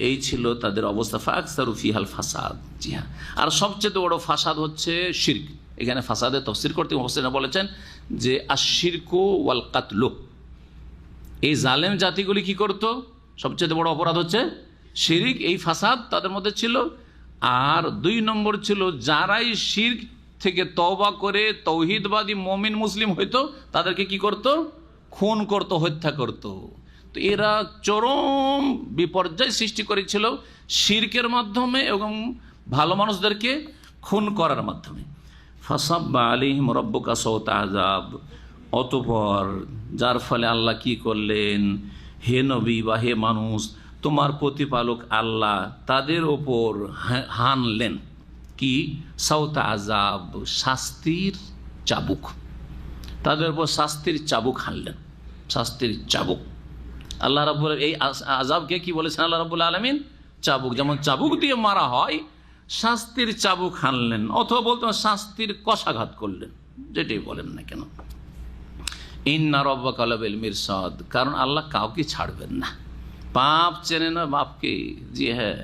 এই ছিল তাদের অবস্থা। ফাকসারু ফিহাল ফাসাদ। জি হ্যাঁ, আর সবচেয়ে বড় ফাসাদ হচ্ছে শিরক। এখানে ফাসাদের তাফসীর করতে মুফাসসিররা বলেছেন যে আশ-শিরকু ওয়াল কাতলু, এই জালেম জাতিগুলি কি করত, সবচেয়ে বড় অপরাধ হচ্ছে শিরক, এই ফাসাদ তাদের মধ্যে ছিল। আর 2 নম্বর ছিল যারাই শিরক থেকে তওবা করে তৌহিদবাদী মুমিন মুসলিম হইতো তাদেরকে কি করত, খুন করত, হত্যা করত। তো এরা চরম বিপর্যয় সৃষ্টি করেছিল শিরকের মাধ্যমে এবং ভালো মানুষদেরকে খুন করার মাধ্যমে। ফাসাব্বা আলাইহিম রাব্বুকা সাওতা আযাব, অতঃপর যার ফলে আল্লাহ কি করলেন, হে নবী বা হে মানুষ, তোমার প্রতিপালক আল্লাহ তাদের ওপর হানলেন কি, সাওতা আযাব, শাস্তির চাবুক। তাদের উপর শাস্তির চাবুক হানলেন, শাস্তির চাবুক। আল্লাহ রাব্বুল এই আযাবকে কি বলেছেন আল্লাহ রাব্বুল আলামিন, চাবুক। যেমন চাবুক দিয়ে মারা হয়, শাস্তির চাবুক হানলেন, অথবা বলতে শাস্তির কষাঘাত করলেন, যেটাই বলেন না কেন। ইন্না রাব্বাকা লাবিল মিরসাদ, কারণ আল্লাহ কাউকে ছাড়বেন না। পাপ চেনে না বাপকে। জি হ্যাঁ,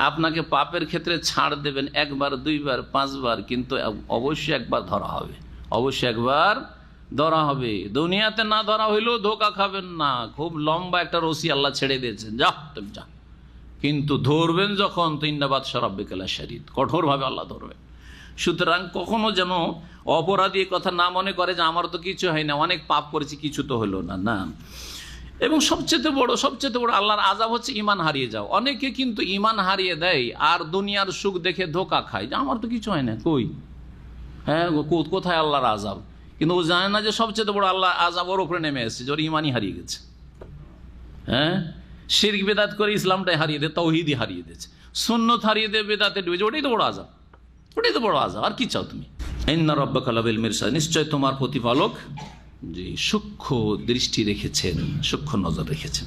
আপনাকে পাপের ক্ষেত্রে ছাড় দেবেন 1 বার 2 বার 5 বার, কিন্তু অবশ্যই একবার ধরা হবে, অবশ্যই একবার ধরা হবে। দুনিয়াতে না ধরা হইলেও ধোকা খাবেন না, খুব লম্বা একটা রশি আল্লাহ ছেড়ে দিয়েছেন, যা তুমি যা। কিন্তু ধরবেন যখন, তো ইন্নাবাদ শরাব্বিকালা শরীদ, কঠোরভাবে আল্লাহ ধরবেন। সুতরাং কখনো যেন অপরাধী কথা না মনে করে যে আমার তো কিছু হয় না, অনেক পাপ করেছি, কিছু তো হলো না, না। এবং সবচেয়ে বড় আল্লাহর আযাব হচ্ছে ঈমান হারিয়ে যাও। অনেকে কিন্তু ঈমান হারিয়ে দেয় আর দুনিয়ার সুখ দেখে ধোকা খায় যে আমার তো কিছু হয় না, কই, হ্যাঁ কোথায় আল্লাহর আযাব। কিন্তু ও জানে না যে সবচেয়ে বড় আল্লাহ আযাব ওর উপরে নেমে এসেছে, ওর ঈমানই হারিয়ে গেছে। হ্যাঁ, শিরক বিদআত করে ইসলামটাই হারিয়ে দেয়, তাওহীদই হারিয়ে দিয়েছে, সুন্নাত হারিয়ে দেয়, বিদআতে ডুবেছে। ওটাই তো বড় আযাব, ওটাই তো বড় আযাব। আর কি চাও তুমি? ইন্না রাব্বাকা লাবিল মিরসাদ, নিশ্চয় তোমার প্রতিপালক যে সূক্ষ্ম দৃষ্টি রেখেছেন, সূক্ষ্ম নজর রেখেছেন,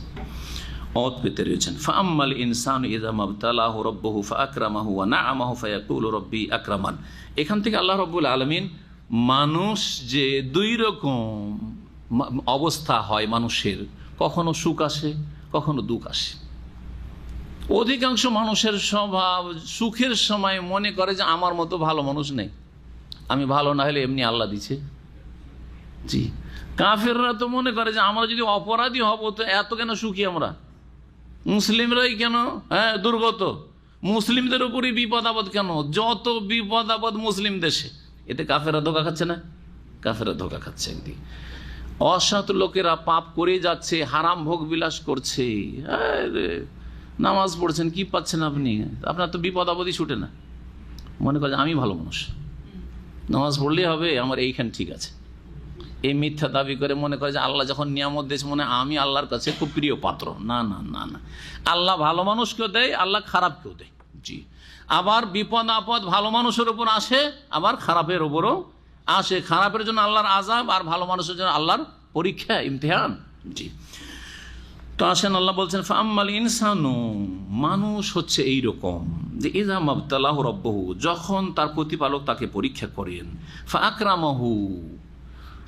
অত পেতে রয়েছেন। ফাআম্মাল ইনসানু ইযা মাবতালাহু রাব্বুহু ফাআকরামাহু ওয়া না'আমাহু ফায়াকুলু রাব্বি আকরামান। এখান থেকে আল্লাহ রাব্বুল আলামিন মানুষ যে 2 রকম অবস্থা হয় মানুষের, কখনো সুখ আসে, কখনো দুঃখ আসে। অধিকাংশ মানুষের স্বভাব সুখের সময় মনে করে যে আমার মতো ভালো মানুষ নেই, আমি ভালো না হলে এমনি আল্লাহ দিছে। জি, কাফেররা তো মনে করে যে আমরা যদি অপরাধী হব তো এত কেন সুখী আমরা, মুসলিমরাই কেন দুর্গত, মুসলিমদের উপরই বিপদ আপদ কেন, যত বিপদ আপদ মুসলিম দেশে। এতে কাফেররা ধোকা খাচ্ছে না? কাফেররা ধোকা খাচ্ছে। একদিকে অসৎ লোকেরা পাপ করে যাচ্ছে, হারাম ভোগ বিলাস করছে। নামাজ পড়ছেন, কি পাচ্ছেন আপনি? আপনার তো বিপদ আপদই ছুটে না। মনে করে আমি ভালো মানুষ, নামাজ পড়লেই হবে, আমার এইখানে ঠিক আছে। এই মিথ্যা দাবি করে মনে করে যে আল্লাহ যখন নিয়ামত দিয়েছে মনে আমি আল্লাহর কাছে খুব প্রিয় পাত্র। না না না না, আল্লাহ ভালো মানুষকেও দেয়, আল্লাহ খারাপকেও দেয়। জি, আবার বিপদ আপদ ভালো মানুষের উপর আসে, আবার খারাপের উপরও আসে। খারাপের জন্য আল্লাহর আযাব, আর ভালো মানুষের জন্য আল্লাহর পরীক্ষা, ইমতিহান। জি। তো আসেন, আল্লাহ বলছেন ফাআম্মাল ইনসানু, মানুষ হচ্ছে এইরকম যে ইযা মাবতালাহু রাব্বুহু, যখন তার প্রতিপালক তাকে পরীক্ষা করেন, ফাআকরামাহু,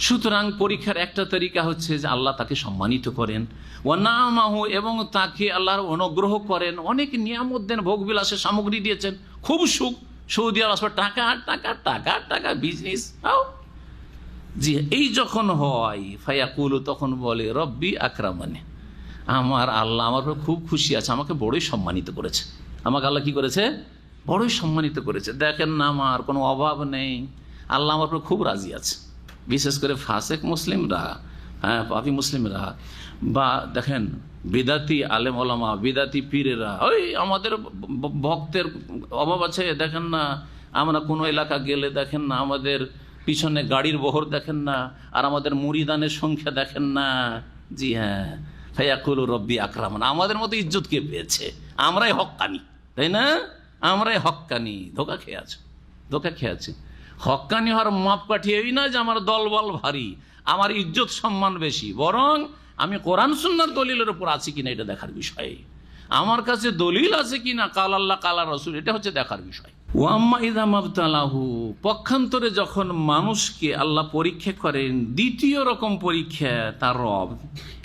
সুতরাং পরীক্ষার একটা তরিকা হচ্ছে যে আল্লাহ তাকে সম্মানিত করেন, ওয়া না'মাহু, এবং তাকে আল্লাহর অনুগ্রহ করেন, অনেক নিয়ামত দেন, ভোগবিলাসের সামগ্রী দিয়েছেন, খুব সুখ, সৌদি আরব টাকা টাকা টাকা টাকা বিজনেস। জি, এই যখন হয় ফায়াকুলু, তখন বলে রব্বি আকরামানি, আমার আল্লাহ আমার উপর খুব খুশি আছে, আমাকে বড়ই সম্মানিত করেছে। আমাকে আল্লাহ কি করেছে? বড়ই সম্মানিত করেছে। দেখেন না, আমার কোনো অভাব নেই, আল্লাহ আমার উপর খুব রাজি আছে। বিশেষ করে ফাসেক মুসলিমরা, হ্যাঁ, পাপী মুসলিমরা, বা দেখেন বিদাতি আলেম ওলামা, বিদাতি পীরেরা, ওই আমাদের ভক্তের অভাব আছে, দেখেন না, আমরা কোনো এলাকা গেলে দেখেন না আমাদের পিছনে গাড়ির বহর দেখেন না, আর আমাদের মুরিদানের সংখ্যা দেখেন না। জি হ্যাঁ, ফায়াকুলু রব্বি আকরামান, আমাদের মতো ইজ্জত কে পেয়েছে? আমরাই হক্কানি, তাই না? আমরাই হক্কানি। ধোকা খেয়ে আছে, ধোকা খেয়ে আছে। হক্কানি হওয়ার মাপকাঠি এই না যে আমার দলবল ভারী, আমার ইজ্জত সম্মান বেশি, বরং আমি কোরআন সুন্নাহর দলিলের উপর আছি কিনা এটা দেখার বিষয়। আমার কাছে দলিল আছে কিনা, কাল আল্লাহ কাল রাসূল, এটা হচ্ছে দেখার বিষয়। ওয়াম্মা ইযা মাবতালাহু, পক্ষান্তরে যখন মানুষকে আল্লাহ পরীক্ষা করেন, দ্বিতীয় রকম পরীক্ষা তার রব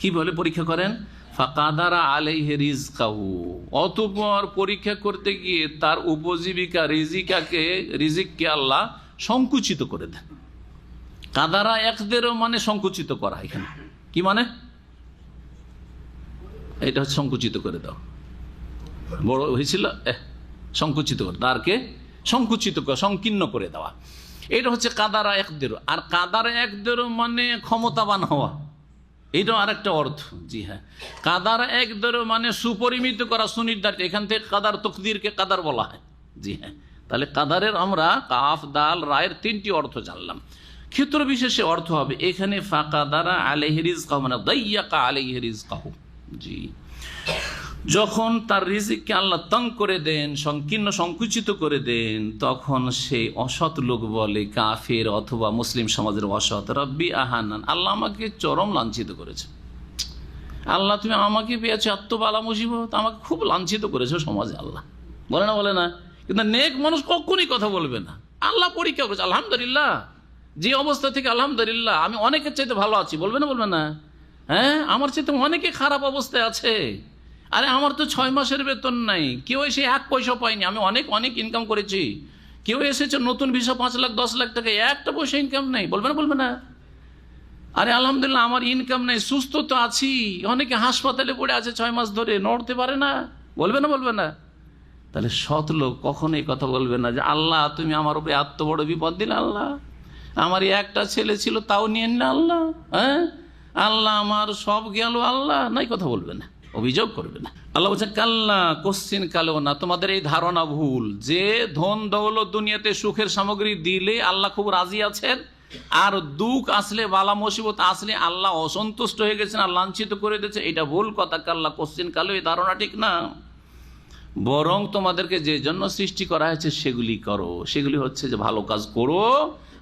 কি বলে পরীক্ষা করেন? ফাকাদারা আলাইহি রিজকাহু, অতঃপর পরীক্ষা করতে গিয়ে তার উপজীবিকা রিজিককে আল্লাহ সংকুচিত করে দেন। কাদারা একদেরও মানে সংকুচিত করা, এখানে কি মানে? এটা হচ্ছে সংকুচিত করে দাও, বড় হয়েছিল সংকুচিত করে, তারকে সংকুচিত করে, সংকীর্ণ করে দেওয়া, এটা হচ্ছে কাদারা একদেরও। আর কাদারা একদেরও মানে ক্ষমতাবান হওয়া, এটাও আরেকটা অর্থ। জি হ্যাঁ, কাদার একদেরও মানে সুপরিমিত করা, সুনির্ধারিত। এখান থেকে কাদার তকদিরকে কাদার বলা হয়। জি হ্যাঁ, তাহলে কাদারের আমরা কাফ দাল রায়ের তিনটি অর্থ জানলাম। ক্ষেত্র বিশেষে অর্থ হবে এখানে ফাকাদারা আলাইহি রিজকাহু, মানে দাইয়াকা আলাইহি রিজকাহু। জি, যখন তার রিজিককে আল্লাহ তং করে দেন, সংকীর্ণ সংকুচিত করে দেন, তখন সে অসৎ লোক বলে, কাফের অথবা মুসলিম সমাজের অসৎ, রব্বি আহানান, আল্লাহ আমাকে চরম লাঞ্ছিত করেছে। আল্লাহ তুমি আমাকে পেয়েছো এত বালা মুসিবত, আমাকে খুব লাঞ্ছিত করেছো সমাজে। আল্লাহ বলে না, বলে না? কিন্তু নেক মানুষ কখনই কথা বলবে না। আল্লাহ পরীক্ষা করেছে, আলহামদুলিল্লাহ, যে অবস্থা থেকে আলহামদুলিল্লাহ আমি অনেকের চাইতে ভালো আছি, বলবে না, বলবে না? হ্যাঁ, আমার চাইতে অনেকে খারাপ অবস্থায় আছে। আরে আমার তো 6 মাসের বেতন নাই, কেউ এসে 1 পয়সা পায়নি, আমি অনেক অনেক ইনকাম করেছি। কেউ এসেছে নতুন ভিসা 5 লাখ 10 লাখ টাকা, একটা পয়সা ইনকাম নেই, বলবে না, বলবে না? আরে আলহামদুলিল্লাহ আমার ইনকাম নেই, সুস্থ তো আছি। অনেকে হাসপাতালে পড়ে আছে 6 মাস ধরে, নড়তে পারে না, বলবে না, বলবে না? তাহলে সৎ লোক কখনো এই কথা বলবে না যে আল্লাহ তুমি আমার উপরে এত বড় বিপদ দিলে, আল্লাহ আমার একটা ছেলে ছিল তাও নিয়ে নিলে, আল্লাহ হ্যাঁ, আল্লাহ আমার সব গেল, আল্লাহ নাই, কথা বলবে না, অভিযোগ করবে না। আল্লাহ বলছেন কাল্লা, কোশ্চিন কালেও না, তোমাদের এই ধারণা ভুল যে ধন দৌলত দুনিয়াতে সুখের সামগ্রী দিলে আল্লাহ খুব রাজি আছেন, আর দুঃখ আসলে, বালা মুসিবত আসলে আল্লাহ অসন্তুষ্ট হয়ে গেছেন আর লাঞ্ছিত করে দিয়েছে, এটা ভুল কথা। কাল্লা, কোশ্চিন কালেও, এই ধারণা ঠিক না। বরং তোমাদেরকে যে জন্য সৃষ্টি করা হয়েছে সেগুলি করো, সেগুলি হচ্ছে যে ভালো কাজ করো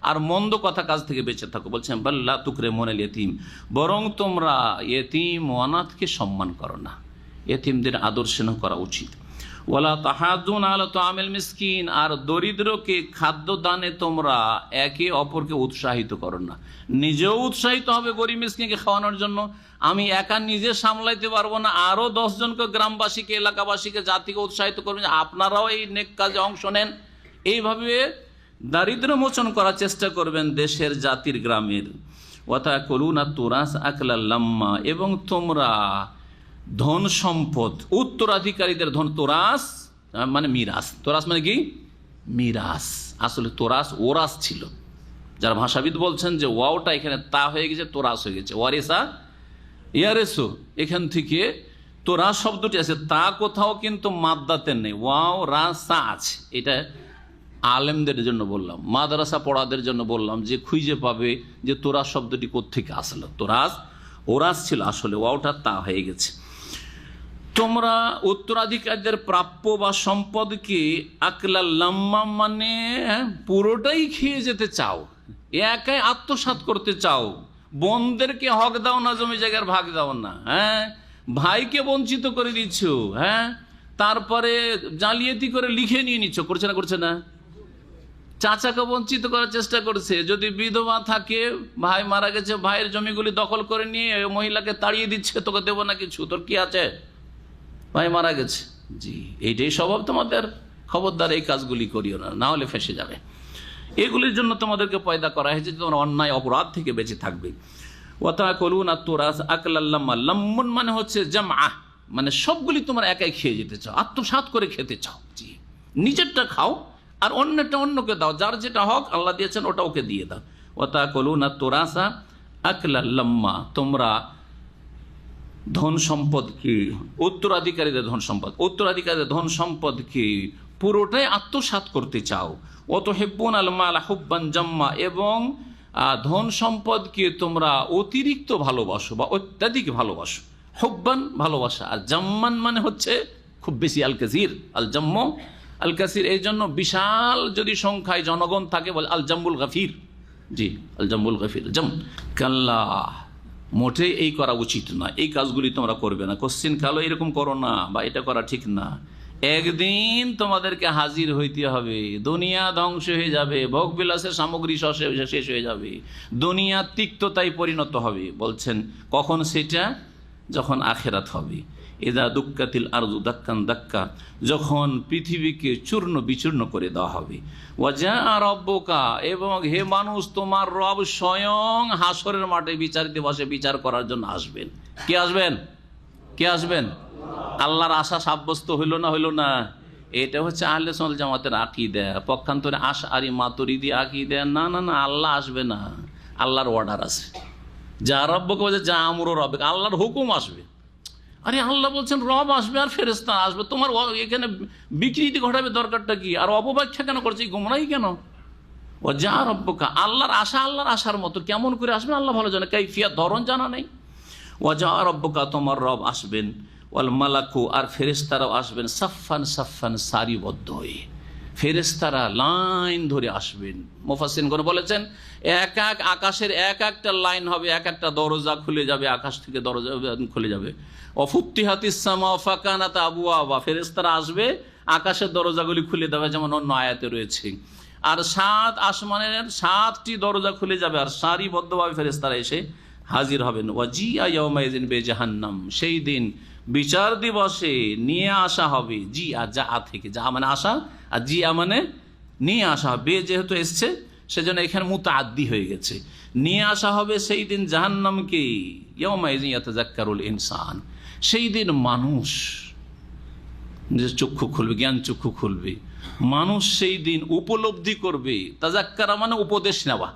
আর মন্দ কথা কাজ থেকে বেঁচে থাকো। বলছেন বাল্লা তুকরিমুনাল ইয়তীম, বরং তোমরা ইয়তীম ও অনাথকে সম্মান করো না, ইয়তীমদের আদর স্নেহ করা উচিত। ওয়ালা তাহাদুনা আলা তাআমিল মিসকিন, আর দরিদ্রকে খাদ্য দানে তোমরা একে অপরকে উৎসাহিত করো না। নিজেও উৎসাহিত হবে গরিব মিসকিনকে খাওয়ানোর জন্য। আমি একা নিজে সামলাইতে পারবো না, আরও 10 জনকে, গ্রামবাসীকে, এলাকাবাসীকে, জাতিকে উৎসাহিত করবেন, আপনারাও এই নেক কাজে অংশ নেন। এইভাবে দারিদ্র মোচন করার চেষ্টা করবেন দেশের, জাতির, গ্রামের। ওয়াতাকুলুনা তুরাস আকলাল লাম্মা, এবং তোমরা ধন সম্পদ, উত্তরাধিকারীদের ধন, তোরাস মানে মিরাস, তোরাস মানে কি? মিরাস। আসলে তোরাস ওরাস ছিল, যারা ভাষাবিদ বলছেন যে ওয়াওটা এখানে তা হয়ে গেছে, তোরাস হয়ে গেছে। ওয়ারিসা ইয়ারেসো, এখান থেকে তোরাস শব্দটি আছে, তা কোথাও কিন্তু মাদ্দাতে নেই, ওয়াও রাসা আছে। এটা আলেমদের জন্য বললাম, মাদ্রাসা পড়াদের জন্য বললাম, যে খুঁজে পাবে যে তোরাস শব্দটি কোত্থেকে আসলো। তোরাস ওরাস ছিল, আসলে ওয়াওটা তা হয়ে গেছে। তোমরা উত্তরাধিকারীদের প্রাপ্য বা সম্পদকে আকলাল লাম্মা মানে পুরোটাই খেয়ে যেতে চাও, একাই আত্মসাৎ করতে চাও, বোনদেরকে হক দাও না, জমি জায়গার ভাগ দাও না, হ্যাঁ, ভাইকে বঞ্চিত করে দিচ্ছ, হ্যাঁ, তারপরে জালিয়াতি করে লিখে নিয়ে নিচ্ছ, করছে না? চাচাকে বঞ্চিত করার চেষ্টা করছে, যদি বিধবা থাকে, ভাই মারা গেছে, ভাইয়ের জমিগুলি দখল করে নিয়ে মহিলাকে তাড়িয়ে দিচ্ছে, তোকে দেবো না কিছু, তোর কি আছে, ভাই মারা গেছে। জি, এইটাই স্বভাব তোমাদের। খবরদার এই কাজগুলি করিও না, না হলে ফেসে যাবে। এগুলির জন্য তোমাদেরকে পয়দা করা হয়েছে, তোমরা অন্যায় অপরাধ থেকে বেঁচে থাকবে। ওয়াতাকুলুনা তুরাস আকলাল লাম্মা, লাম্মুন মানে হচ্ছে জামআ, মানে সবগুলি তোমরা একাই খেয়ে যেতে চাও, আত্মসাৎ করে খেতে চাও। জি, নিজেরটা খাও আর অন্যটা অন্যকে দাও, যার যেটা হক আল্লাহ দিয়েছেন ওটা ওকে দিয়ে দাও। ওয়াতাকুলুনা তুরাসা আকলাল লাম্মা, তোমরা ধন সম্পদকে, উত্তরাধিকারীদের ধন সম্পদকে পুরোটাই আত্মসাৎ করতে চাও। ওয়াতুহিব্বুন আল মাল হুব্বান জাম্মা, এবং ধন সম্পদকে তোমরা অতিরিক্ত ভালোবাসো বা অত্যাধিক ভালোবাসো। হুব্বান ভালোবাসা, আর জাম্মান মানে হচ্ছে খুব বেশি, আল কাসির, আল জাম্ম আল কাসির। এই জন্য বিশাল যদি সংখ্যায় জনগণ থাকে বলে আল জাম্বুল গাফির। জি, আল জাম্বুল গাফির। জাম কাল্লা, মোটেই এই করা উচিত না, এই কাজগুলি তোমরা করবে না, কোশ্চিন কালো এরকম করো না, বা এটা করা ঠিক না। একদিন তোমাদেরকে হাজির হইতে হবে, দুনিয়া ধ্বংস হয়ে যাবে, ভোগবিলাসের সামগ্রী শেষ হয়ে যাবে, দুনিয়া তিক্ততায় পরিণত হবে। বলছেন কখন সেটা? যখন আখেরাত হবে। ইদা দুক্কাতিল আরজু দাক্কান দাক্কা, যখন পৃথিবীকে চূর্ণ বিচূর্ণ করে দেওয়া হবে। ওয়াজা রব্বুকা, এবং হে মানুষ, তোমার রব স্বয়ং হাসরের মাঠে বিচার দিবসে বিচার করার জন্য আসবেন। কে আসবেন? কে আসবেন? আল্লাহর আশা সাব্যস্ত হইল না? এটা হচ্ছে আহলে সুন্নাত জামাতের আকীদা। পক্ষান্তরে আশআরী মাতুরিদি আকীদা, না, আল্লাহ আসবে না, আল্লাহর অর্ডার আছে। যা রব্বকে বলছে যা আমরু রব্বিক, আল্লাহর হুকুম আসবে। আরে আল্লাহ বলছেন রব আসবে আর ফেরেশতা আসবে, তোমার এখানে বিকৃতি ঘটাবে দরকারটা কি? আর অপব্যাখ্যা কেন করছে, গুমরাহি কেন? ও যা রব্বকা, আল্লাহর আশার মতো কেমন করে আসবেন আল্লাহ ভালো জানে, কাইফিয়াত ধরন জানা নেই। ও যা রব্বকা, তোমার রব আসবেন, ওয়াল মালাকু, আর ফেরেশতারাও আসবেন, সাফফান সারিবদ্ধ হয়ে, ফেরেশতারা লাইন ধরে আসবেন। মুফাসসিরগণ বলেছেন এক আকাশের একটা লাইন হবে, একটা দরজা খুলে যাবে, আকাশ থেকে দরজা খুলে যাবে। অফুত্তিহাতিস সামা ফাকানাত আবওয়াবা, ফেরেশতারা আসবে, আকাশের দরজাগুলি খুলে দেবে, যেমন অন্য আয়াতে রয়েছে। আর 7 আসমানের 7টি দরজা খুলে যাবে, আর সারিবদ্ধভাবে ফেরেশতারা এসে হাজির হবেন। ওয়াজিআ ইয়াউমাইযিন বিজাহান্নাম, সেই দিন বিচার দিবসে নিয়ে আসা হবে, জি আর যা থেকে, যা মানে আসা, আর জি মানে নিয়ে আসা হবে। যেহেতু এসছে সেজন্য এখানে মুতাআদ্দি হয়ে গেছে। নিয়ে আসা হবে সেই দিন জাহান্নামকে। ইয়াউমাইযিন ইয়াতাযাক্কারুল ইনসান, সেই দিন মানুষ যে চক্ষু খুলবে, জ্ঞান চক্ষু খুলবে, মানুষ সেই দিন উপলব্ধি করবে। তাযাক্কারা মানে উপদেশ নেওয়া।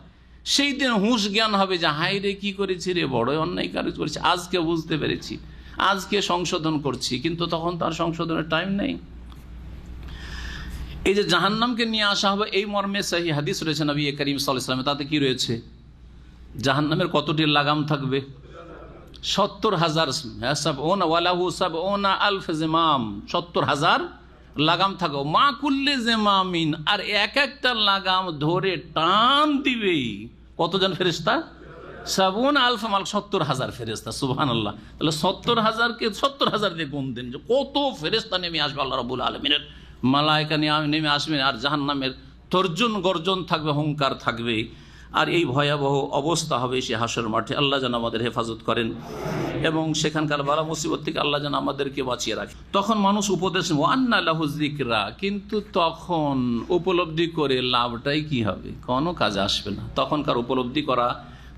সেই দিন হুঁশ জ্ঞান হবে যে হায় রে, কি করেছি রে, বড়ই অন্যায় কাজ করেছি, আজকে বুঝতে পেরেছি, আজকে সংশোধন করছি, কিন্তু তখন তার সংশোধনের টাইম নেই। এই যে জাহান্নামকে নিয়ে আসা হবে, এই মর্মে সহিহ হাদিস রয়েছে নবী করিম সাল্লাল্লাহু আলাইহি ওয়াসাল্লাম। তাতে কি রয়েছে? জাহান্নামের কতটি লাগাম থাকবে? 70,000, 70,000 লাগাম থাকবে। মা কুল্লি জিমামিন, আর একটা লাগাম ধরে টান দিবে কতজন ফেরেশতা? 70,000 70,000 ফেরেশতা। সুবহানাল্লাহ। তাহলে 70,000কে 70,000 দিয়ে গুণ দেন, যে কত ফেরেশতা নেমে আসবে আল্লাহ রাব্বুল আলামিনের, মালায়েকা নেমে আসবেন, আর জাহান্নামের তর্জন গর্জন থাকবে, হুঙ্কার থাকবে। আর এই ভয়াবহ অবস্থা হবে সে হাসর মাঠে। আল্লাহ যেন আমাদের হেফাজত করেন এবং সেখানকার বালা মুসিবত থেকে আল্লাহ যেন আমাদেরকে বাঁচিয়ে রাখে। তখন মানুষ উপদেশ ওয়ান্না লাহু যিকরা, কিন্তু তখন উপলব্ধি করে লাভটাই কি হবে? কোনো কাজে আসবে না। তখনকার উপলব্ধি করা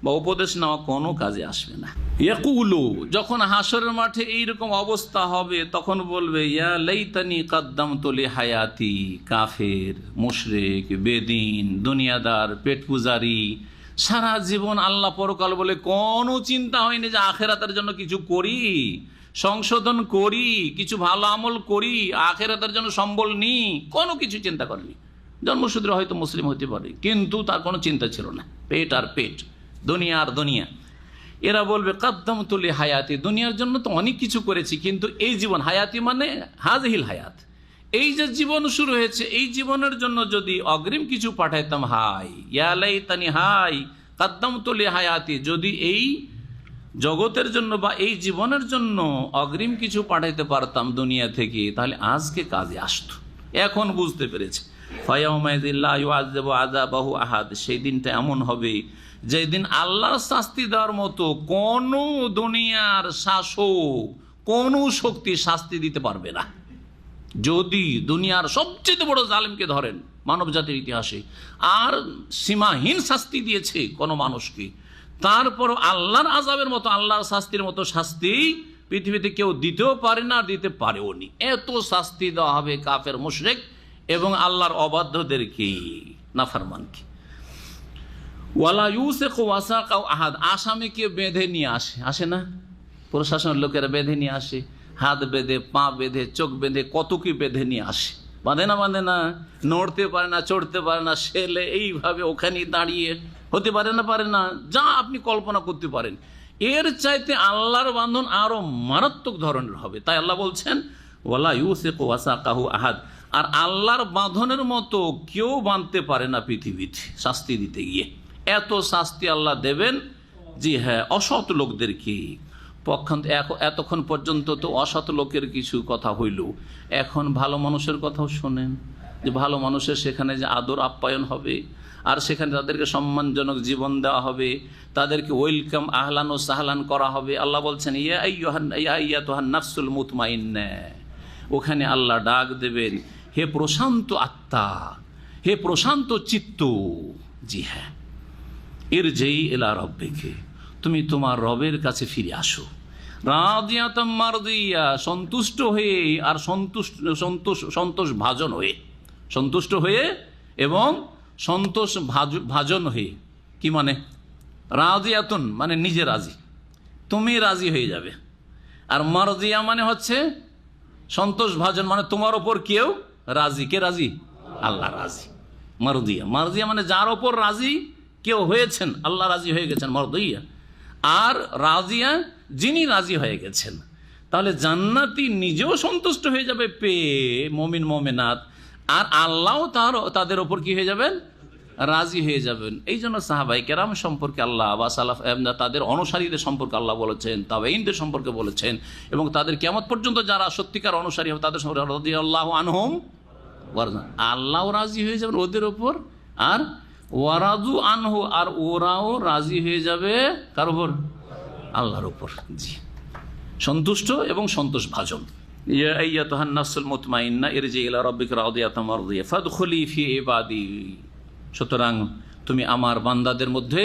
বা উপদেশ নেওয়া কোনো কাজে আসবে না। ইয়াকুলু, যখন হাসরের মাঠে এইরকম অবস্থা হবে তখন বলবে ইয়া লাইতানি কাদ্দামতু লিহায়াতি। কাফের, মুশরিক, বেদিন, দুনিয়াদার, পেট পূজারি, সারা জীবন আল্লাহ পরকাল বলে কোনো চিন্তা হয়নি যে আখেরাতের জন্য কিছু করি, সংশোধন করি, কিছু ভালো আমল করি, আখেরাতের জন্য সম্বল নিই, কোনো কিছু চিন্তা করেনি। জন্মসূত্রে হয়তো মুসলিম হতে পারে, কিন্তু তার কোনো চিন্তা ছিল না, পেট আর পেট, দুনিয়া আর দুনিয়া। এরা বলবে কাদ্দামতু লিহায়াতি, দুনিয়ার জন্য তো অনেক কিছু করেছি, কিন্তু এই জীবন, হায়াতি মানে হাযিহিল হায়াত, এই যে জীবন শুরু হয়েছে, এই জীবনের জন্য যদি অগ্রিম কিছু পাঠাইতাম, হাই ইয়া লাইতানি, হাই কাদ্দামতু লিহায়াতি, যদি এই জগতের জন্য বা এই জীবনের জন্য অগ্রিম কিছু পাঠাইতে পারতাম দুনিয়া থেকে, তাহলে আজকে কাজে আসতো। এখন বুঝতে পেরেছে। ফায়াউমাইযিল্লা ইউআযযিবু আযাবাহু আহাদ, সেই দিনটা এমন হবে যেদিন আল্লাহর শাস্তি দেওয়ার মতো কোন দুনিয়ার শাসক, কোন শক্তি শাস্তি দিতে পারবে না। যদি দুনিয়ার সবচেয়ে বড় জালেমকে ধরেন মানব জাতির ইতিহাসে, আর সীমাহীন শাস্তি দিয়েছে কোনো মানুষকে, তারপর আল্লাহর আযাবের মতো, আল্লাহর শাস্তির মতো শাস্তি পৃথিবীতে কেউ দিতেও পারে না, দিতে পারেও নি। এত শাস্তি দেওয়া হবে কাফের মুশরিক এবং আল্লাহর অবাধ্যদেরকে, নাফরমানকে। ওয়ালা ইউসিকু ওয়াসাকাও আহাদ, আসামিকে বেঁধে নিয়ে আসে না প্রশাসনের লোকেরা, বেঁধে নিয়ে আসে, হাত বেঁধে, পা বেঁধে, চোখ বেঁধে, কত কি বেঁধে নিয়ে আসে। বাঁধে না, নড়তে পারে না, চড়তে পারে না, ছেলে এইভাবে ওখানেই দাঁড়িয়ে হতে পারে না, যা আপনি কল্পনা করতে পারেন। এর চাইতে আল্লাহর বাঁধন আরো মারাত্মক ধরনের হবে। তাই আল্লাহ বলছেন ওয়ালা ইউসিকু ওয়াসাকাহু আহাদ, আর আল্লাহর বাঁধনের মতো কেউ বাঁধতে পারে না পৃথিবীতে শাস্তি দিতে গিয়ে। এত শাস্তি আল্লাহ দেবেন, জি হ্যাঁ, অসৎ লোকদেরকে। এতক্ষণ পর্যন্ত তো অসৎ লোকের কিছু কথা হইল, এখন ভালো মানুষের কথাও শোনেন, যে ভালো মানুষের সেখানে যে আদর আপ্যায়ন হবে, আর সেখানে তাদেরকে সম্মানজনক জীবন দেওয়া হবে, তাদেরকে ওয়েলকাম, আহলান ও সাহলান করা হবে। আল্লাহ বলছেন ইয়া আইয়াতুহান নাফসুল মুতমাইন্না, ওখানে আল্লাহ ডাক দেবেন, হে প্রশান্ত আত্মা, হে প্রশান্ত চিত্ত, জি হ্যাঁ, ইরজি ইলা রাব্বিকা, তুমি তোমার রবের কাছে ফিরে আসো। রাদিয়াতাম মারদিয়া, সন্তুষ্ট হয়ে, আর সন্তোষ ভাজন হয়ে, সন্তুষ্ট হয়ে এবং সন্তোষ ভাজন হয়ে। কি মানে? রাদিয়াতুন মানে নিজে রাজি, তুমি রাজি হয়ে যাবে। আর মারদিয়া মানে হচ্ছে সন্তোষ ভাজন, মানে তোমার ওপর কেউ রাজি। কে রাজি? আল্লাহ রাজি। মারদিয়া মানে যার ওপর রাজি কেউ হয়েছেন, আল্লাহ রাজি হয়ে গেছেন, মারদিয়া। আর রাজিয়া যিনি রাজি হয়ে গেছেন। তাহলে জান্নাতি নিজেও সন্তুষ্ট হয়ে যাবে পেয়ে, মুমিন মুমিনাত, আর আল্লাহও তাদের ওপর কি হয়ে যাবেন? রাজি হয়ে যাবেন। এই জন্য সাহাবায়ে কেরাম সম্পর্কে আল্লাহ বা সালাফ তাদের অনুসারীদের সম্পর্কে আল্লাহ বলেছেন, তাবেঈনদের সম্পর্কে বলেছেন, এবং তাদের কিয়ামত পর্যন্ত যারা সত্যিকার অনুসারী হবে তাদের সম্পর্কে রাদিয়াল্লাহু আনহুম, আল্লাহও রাজি হয়ে যাবেন ওদের ওপর, আর ওয়ারাদু আনহু, আর ওরাও রাজি হয়ে যাবে কার উপর? আল্লাহর উপর। জি, সন্তুষ্ট এবং সন্তোষ ভাজন। ইয়া আইয়াতুহান নাফসুল মুতমাইন্না ইরজি ইলা রাব্বিকা রাদিয়াতাম মারদিয়া ফাদখুলি ফি ইবাদি, সুতরাং তুমি আমার বান্দাদের মধ্যে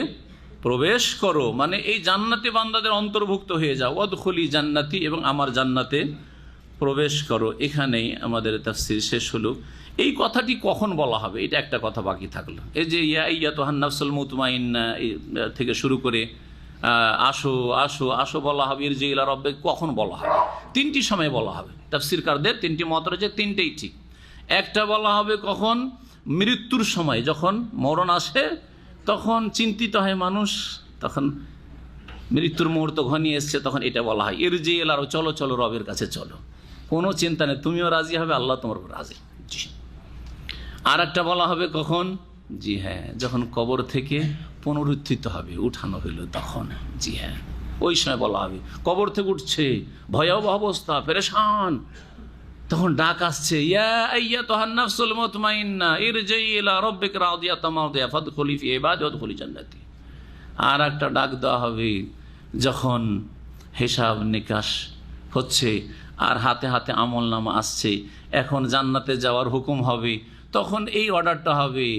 প্রবেশ করো, মানে এই জান্নাতে বান্দাদের অন্তর্ভুক্ত হয়ে যাও। ওয়াদখুলি জান্নাতি, এবং আমার জান্নাতে প্রবেশ করো। এখানেই আমাদের তাফসীর শেষ হলো। এই কথাটি কখন বলা হবে, এটা একটা কথা বাকি থাকলো। এই যে ইয়া আইয়াতুহান নাফসুল মুতমাইন্না থেকে শুরু করে আসো আসো আসো বলা হবে, ইরজি ইলা রাব্বিক কখন বলা হবে? তিনটি সময় বলা হবে। তাফসীরকারদের তিনটি মত রয়েছে, তিনটেই ঠিক। একটা বলা হবে কখন? মৃত্যুর সময়, যখন মরণ আসে তখন চিন্তিত হয় মানুষ, তখন মৃত্যুর মুহূর্ত ঘনিয়ে এসছে, তখন এটা বলা হয় ইরজি ইলা, চলো চলো রবের কাছে চলো, কোনো চিন্তা নেই, তুমিও রাজি হবে, আল্লাহ তোমার রাজি। জি। আর একটা বলা হবে কখন? জি হ্যাঁ, যখন কবর থেকে পুনরুত্থিত হবে, উঠানো হইল তখন। জি হ্যাঁ, ওই সময় বলা হবে। কবর থেকে উঠছে, ভয়াবহ অবস্থা, পেরেশান, তখন ডাক আসছে, ইয়া আইয়াতুহান নাফসুল মুতমাইন্না ইরজি ইলা রাব্বিকা রাদিয়াতাম মারদিয়া ফাদখুলি ফি ইবাদি ওয়াদখুলি জান্নাতি। আর একটা ডাক দেওয়া হবে যখন হিসাব নিকাশ হচ্ছে, আর হাতে হাতে আমলনামা আসছে, এখন জান্নাতে যাওয়ার হুকুম হবে, তখন এই অর্ডারটা হবে,